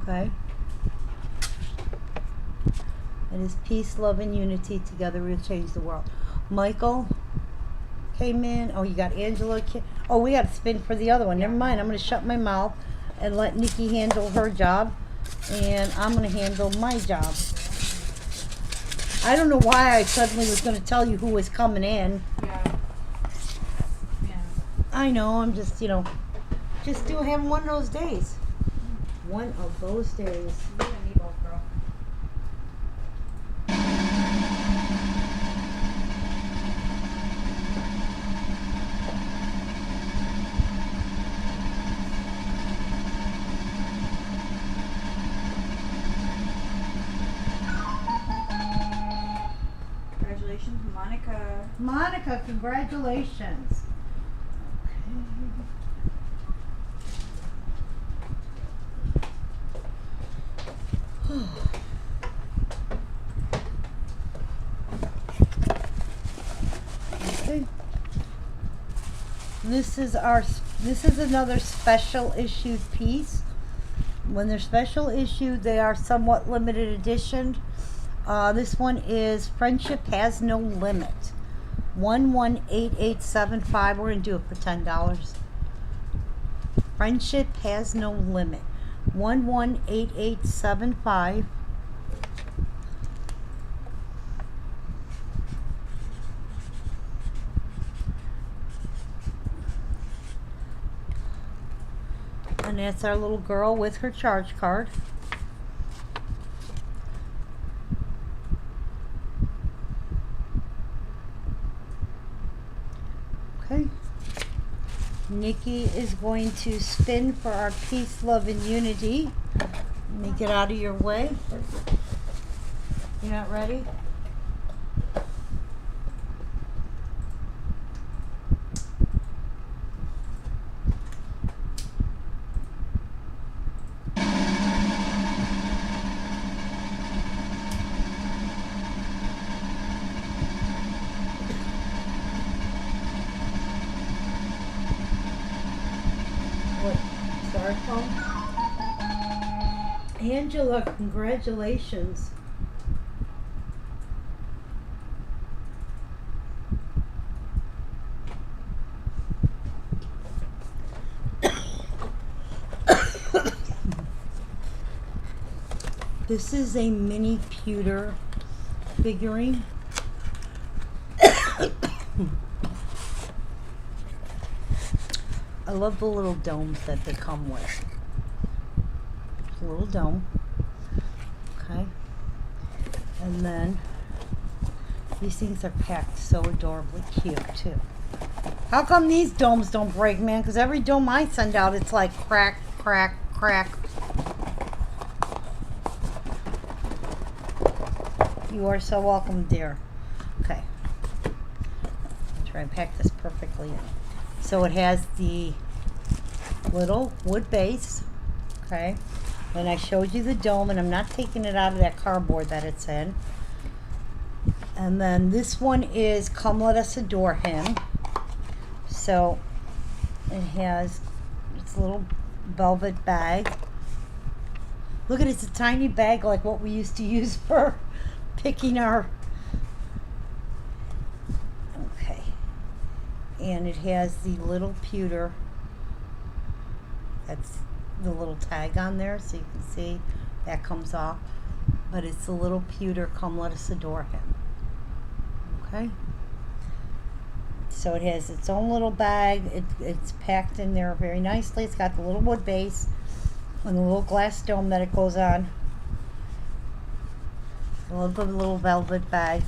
Okay. It is peace, love, and unity. Together we'll change the world. Michael came in. Oh, you got Angela. Oh, we got to spin for the other one. Never mind. I'm going to shut my mouth and let Nikki handle her job. And I'm going to handle my job. I don't know why I suddenly was going to tell you who was coming in. Yeah. I know, I'm just, just having one of those days. One of those days. You and me both, girl. Congratulations, Monica. Monica, congratulations. Okay. This is our This is another special issued piece. When they're special issued, they are somewhat limited edition. This one is Friendship Has No Limit. 118875. We're going to do it for $10. Friendship Has No Limit. 118875. And that's our little girl with her charge card. Okay. Nikki is going to spin for our peace, love, and unity. Let me get out of your way. You're not ready? What? Start phone? Angela, congratulations. This is a mini pewter figurine. I love the little domes that they come with. A little dome. Okay. And then these things are packed so adorably cute too. How come these domes don't break, man? Because every dome I send out, it's like crack, crack, crack. You are so welcome, dear. Okay. I'll try and pack this perfectly in. So it has the little wood base. Okay. And I showed you the dome, and I'm not taking it out of that cardboard that it's in. And then this one is Come Let Us Adore Him. So it has its little velvet bag. Look at it, it's a tiny bag like what we used to use for picking our... Okay. And it has the little pewter. That's the little tag on there, so you can see that comes off. But it's the little pewter Come Let Us Adore Him. Okay. So it has its own little bag. It's packed in there very nicely. It's got the little wood base and the little glass dome that it goes on. I love the little velvet bag.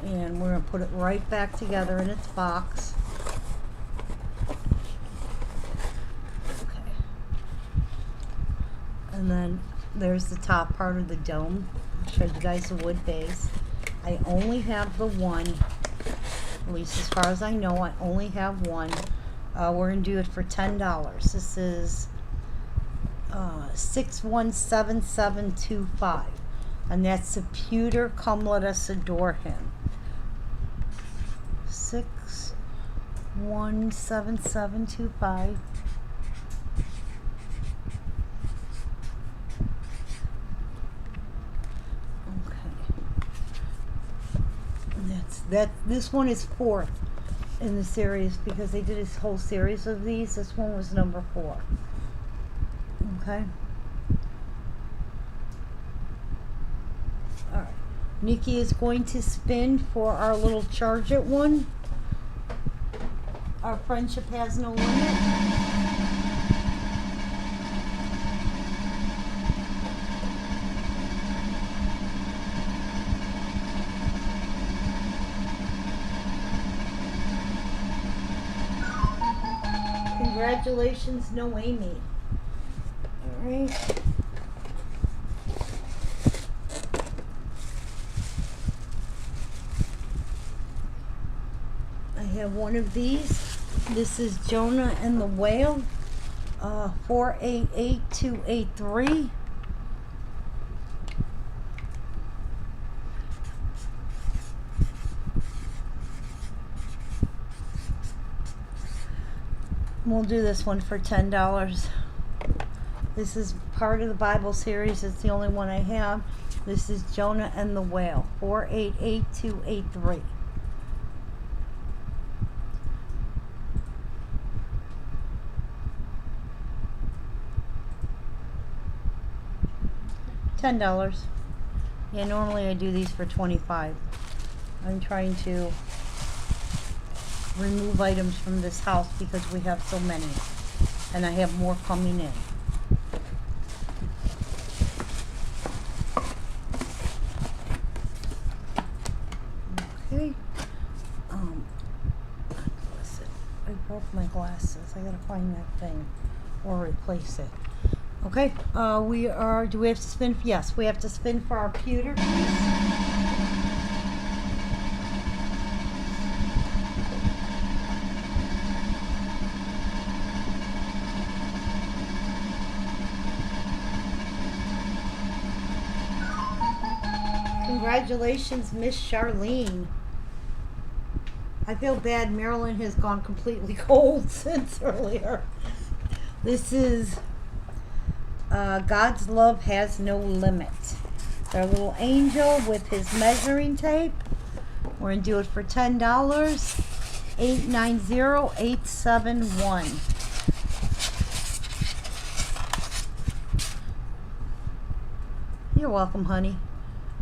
And we're going to put it right back together in its box. Okay. And then there's the top part of the dome. I showed you guys the wood base. I only have the one, at least as far as I know, I only have one. We're going to do it for $10. This is 617725, and that's the pewter Come Let Us Adore Him. 617725. Okay. And this one is fourth in the series because they did this whole series of these. This one was number 4. Okay. All right. Nikki is going to spin for our little charge it one. Our friendship has no limit. Congratulations, Noemi. All right. I have one of these. This is Jonah and the Whale. 488283. We'll do this one for $10. This is part of the Bible series. It's the only one I have. This is Jonah and the Whale, 488283. $10. Yeah, normally I do these for 25. I'm trying to remove items from this house because we have so many, and I have more coming in. Okay. Listen, I broke my glasses. I gotta find that thing or replace it. Okay. Do we have to spin? Yes, we have to spin for our pewter piece. Congratulations, Miss Charlene. I feel bad Marilyn has gone completely cold since earlier. This is God's Love Has No Limit. Our little angel with his measuring tape. We're going to do it for $10. 890871. You're welcome, honey.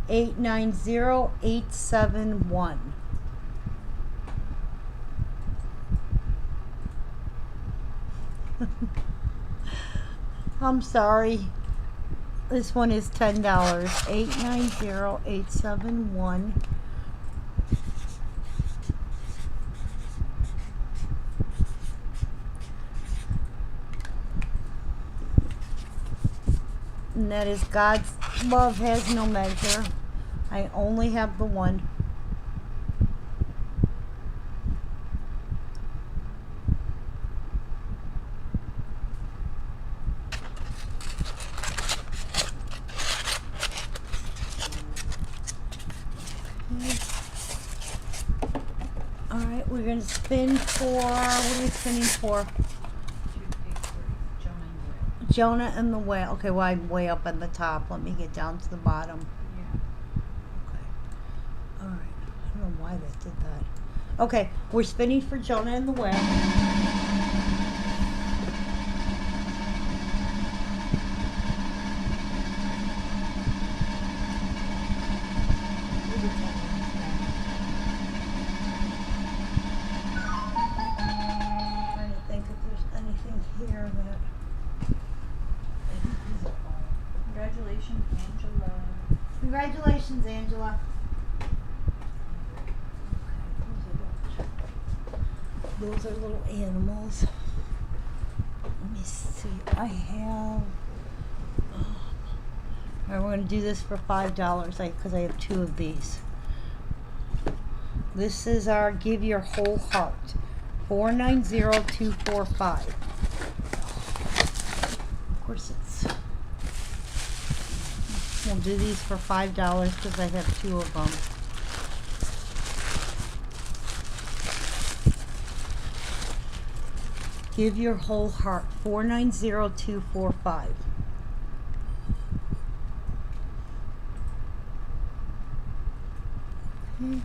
890871. I'm sorry. This one is $10. 890871. And that is God's Love Has No Measure. I only have the one. Okay. All right, we're going to spin for, what are we spinning for? Jonah and the Whale. Okay, well, I'm way up on the top. Let me get down to the bottom. All right. I don't know why that did that. Okay, we're spinning for Jonah and the Whale. I'm trying to think if there's anything here that. Congratulations, Angela. Congratulations, Angela. Those are little animals. Let me see. I have. Alright, we're going to do this for $5 because I have two of these. This is our Give Your Whole Heart. 490245. Of course it's. We'll do these for $5 because I have two of them. Give Your Whole Heart, 490245. Okay.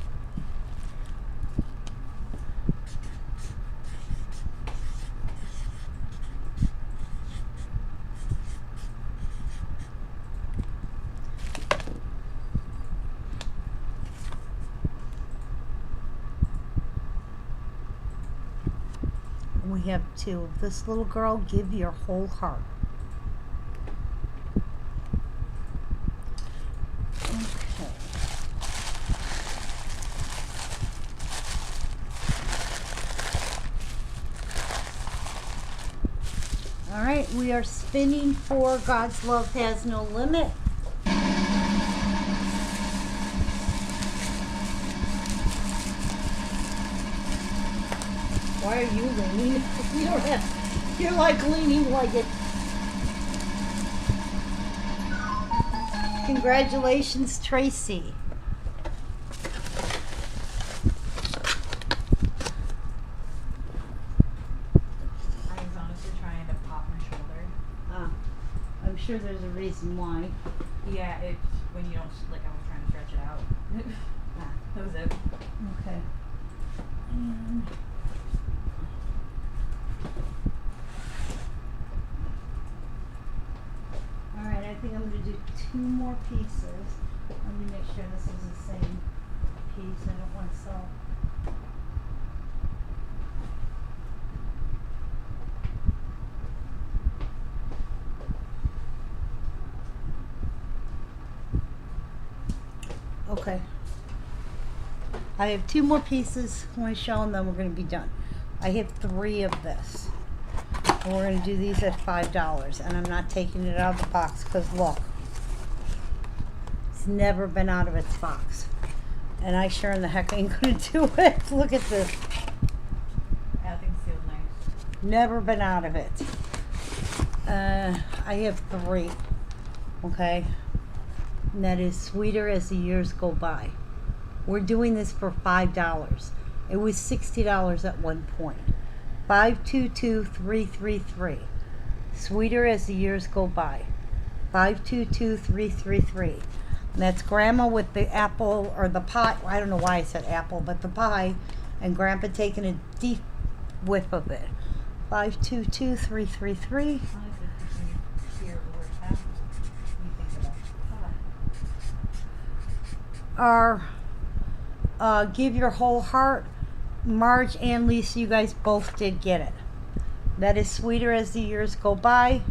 We have two of this little girl, Give Your Whole Heart. Okay. All right, we are spinning for God's Love Has No Limit. Why are you leaning? You don't have, you're like leaning like it. Congratulations, Tracy. I sure there's a reason why. Yeah, it's when you don't, like, I was trying to stretch it out. That was it. Okay. And alright, I think I'm gonna do 2 more pieces. Let me make sure this is the same piece. I don't want to sell. Okay. I have 2 more pieces. When I show them, then we're going to be done. I have 3 of this. And we're going to do these at $5. And I'm not taking it out of the box because look. It's never been out of its box. And I sure in the heck ain't going to do it. Look at this. That thing's sealed nice. Never been out of it. I have 3. Okay. And that is Sweeter as the Years Go By. We're doing this for $5. It was $60 at one point. 522333. Sweeter as the Years Go By. 522333. And that's Grandma with the apple or the pie. I don't know why I said apple, but the pie, and Grandpa taking a deep whiff of it. 522333. Honestly, if you hear the word apple, you think about pie. Our Give Your Whole Heart. Marge and Lisa, you guys both did get it. That is Sweeter as the Years Go By.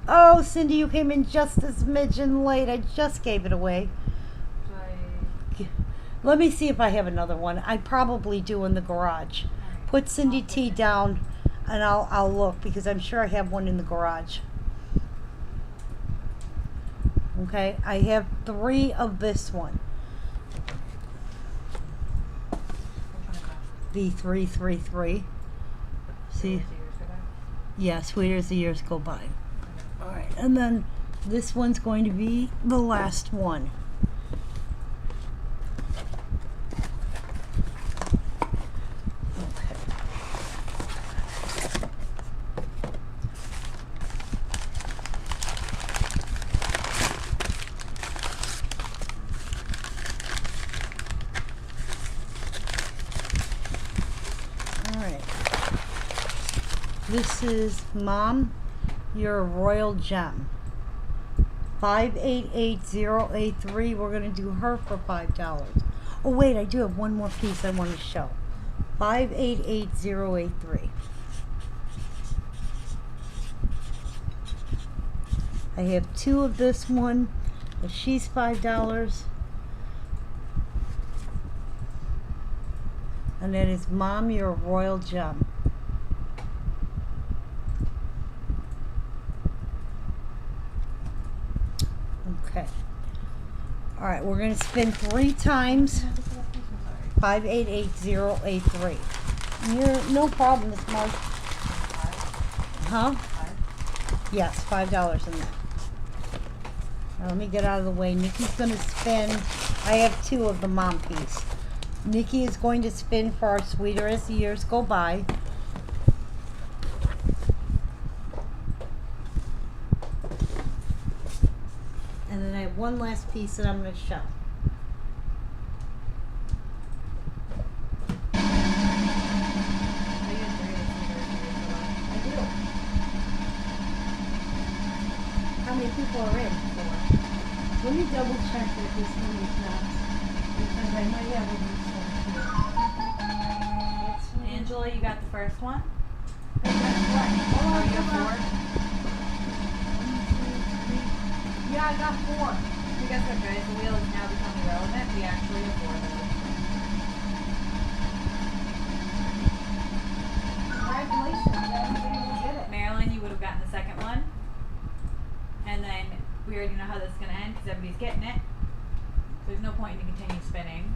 Oh, Cindy, you came in just a smidgen late. I just gave it away. Let me see if I have another one. I probably do in the garage. Put Cindy T down and I'll look because I'm sure I have one in the garage. Okay, I have 3 of this one. The 333. See? Yeah, Sweeter as the Years Go By. Alright, and then this one's going to be the last one. Okay. Alright. This is Mom, You're a Royal Gem. 588083. We're going to do her for $5. Oh, wait, I do have one more piece I want to show. 588083. I have 2 of this one. But she's $5. And that is Mom, You're a Royal Gem. Okay. All right, we're going to spin 3 times. 588083. You're no problem, Miss Mark. Huh? Yes, $5 in that. Now let me get out of the way. Nikki's going to spin. I have 2 of the mom piece. Nikki is going to spin for our Sweeter as the Years Go By. And then I have one last piece that I'm going to show. I do. How many people are in? 4. Let me double check that this one is not. Because I might have a loose one here. Angela, you got the first one? I got what? Oh, Oh, you come got on. 1, 2, 3. Yeah, I got 4. You guys are good. The wheel is now becoming irrelevant. We actually have 4 of them. Congratulations, everybody will get it. Marilyn, you would have gotten the second one. And then we already know how this is going to end because everybody's getting it. So there's no point in continue spinning.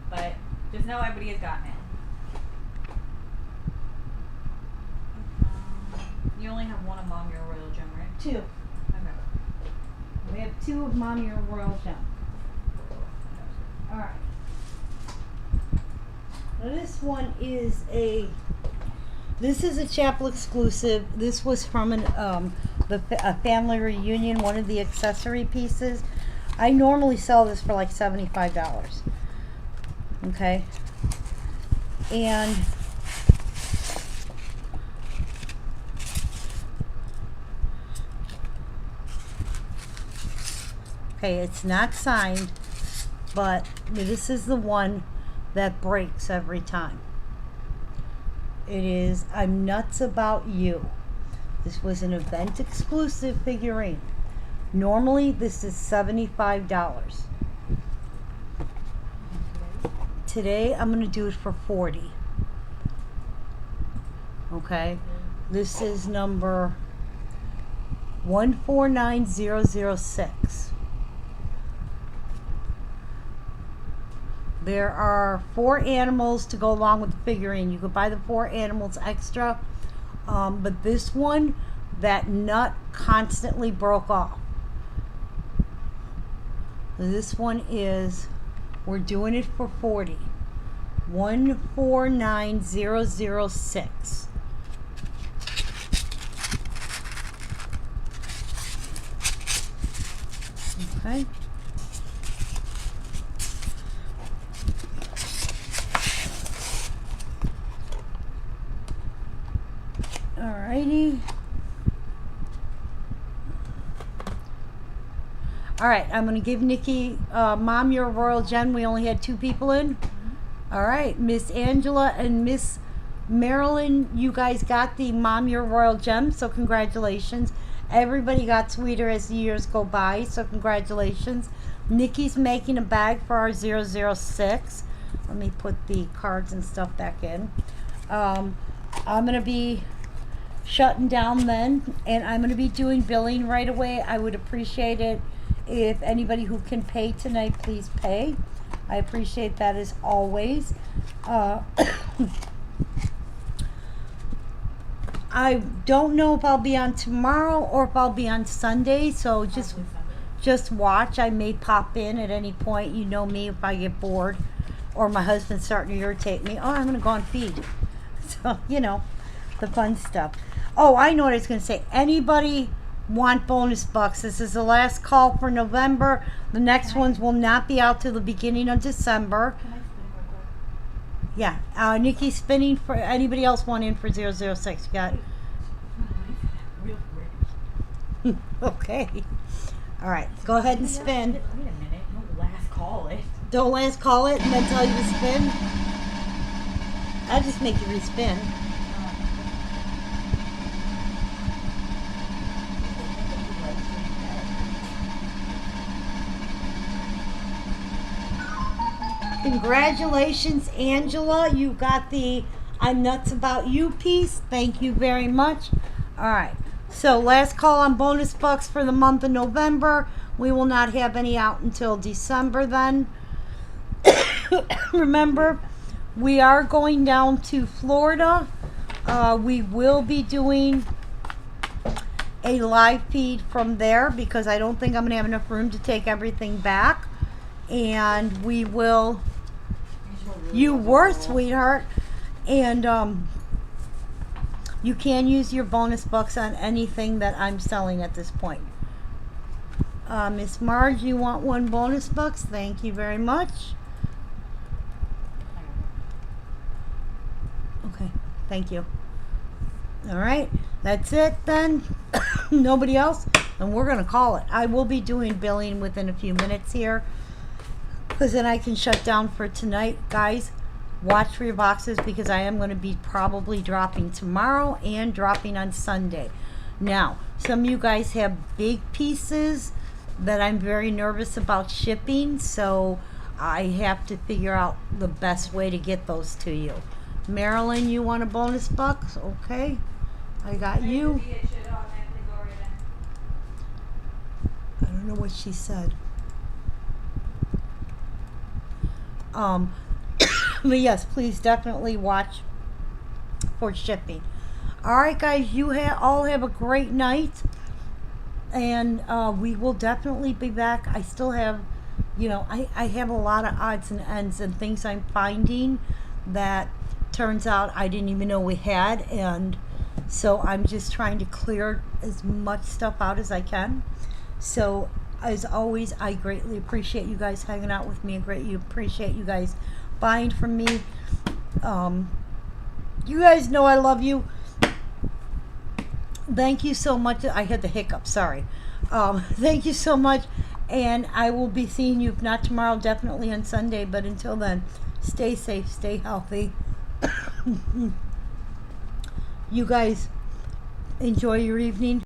But just know everybody has gotten it. You only have one of Mom, You're a Royal Gem, right? 2. Okay. We have 2 of Mom, You're a Royal Gem. Alright. Now this one is a Chapel exclusive. This was from a family reunion, one of the accessory pieces. I normally sell this for like $75. Okay. And okay, it's not signed, but this is the one that breaks every time. It is I'm Nuts About You. This was an event exclusive figurine. Normally this is $75. Today I'm going to do it for $40. Okay? This is number 149006. There are 4 animals to go along with the figurine. You could buy the 4 animals extra. But this one, that nut constantly broke off. This one is, we're doing it for $40. 149006. Okay. Alrighty. Alright, I'm going to give Nikki, Mom, you're a royal gem. We only had 2 people in. Alright, Miss Angela and Miss Marilyn, you guys got the Mom, you're a royal gem, so congratulations. Everybody got sweeter as the years go by, so congratulations. Nikki's making a bag for our 006. Let me put the cards and stuff back in. I'm going to be shutting down then, and I'm going to be doing billing right away. I would appreciate it if anybody who can pay tonight, please pay. I appreciate that as always. I don't know if I'll be on tomorrow or if I'll be on Sunday, so just watch. I may pop in at any point. You know me, if I get bored or my husband's starting to irritate me, oh, I'm going to go on feed. So, you know, the fun stuff. Oh, I know what I was going to say. Anybody want bonus bucks? This is the last call for November. The next ones will not be out till the beginning of December. Can I spin real quick? Yeah, Nikki's spinning for anybody else want in for 006. You got Real quick. okay. All right, go ahead and spin. Wait a minute. No, last call it. Don't last call it and then tell you to spin. I'll just make you respin. Congratulations, Angela. You got the I'm Nuts About You piece. Thank you very much. All right. So last call on bonus bucks for the month of November. We will not have any out until December then. Remember, we are going down to Florida. We will be doing a live feed from there because I don't think I'm going to have enough room to take everything back. And we will... You were, sweetheart. And you can use your bonus bucks on anything that I'm selling at this point. Miss Marge, you want 1 bonus bucks? Thank you very much. Okay, thank you. All right, that's it then. Nobody else? And we're going to call it. I will be doing billing within a few minutes here, because then I can shut down for tonight. Guys, watch for your boxes because I am going to be probably dropping tomorrow and dropping on Sunday. Now, some of you guys have big pieces that I'm very nervous about shipping, so I have to figure out the best way to get those to you. Marilyn, you want a bonus bucks? Okay, I got you. I don't know what she said. But yes, please definitely watch for shipping. All right, guys, you all have a great night, and we will definitely be back. I still have, you know, I have a lot of odds and ends and things I'm finding that turns out I didn't even know we had, and So I'm just trying to clear as much stuff out as I can. So as always, I greatly appreciate you guys hanging out with me. I greatly appreciate you guys buying from me. You guys know I love you. Thank you so much. I had the hiccup, sorry. Thank you so much. And I will be seeing you, if not tomorrow, definitely on Sunday. But until then, stay safe, stay healthy. You guys enjoy your evening.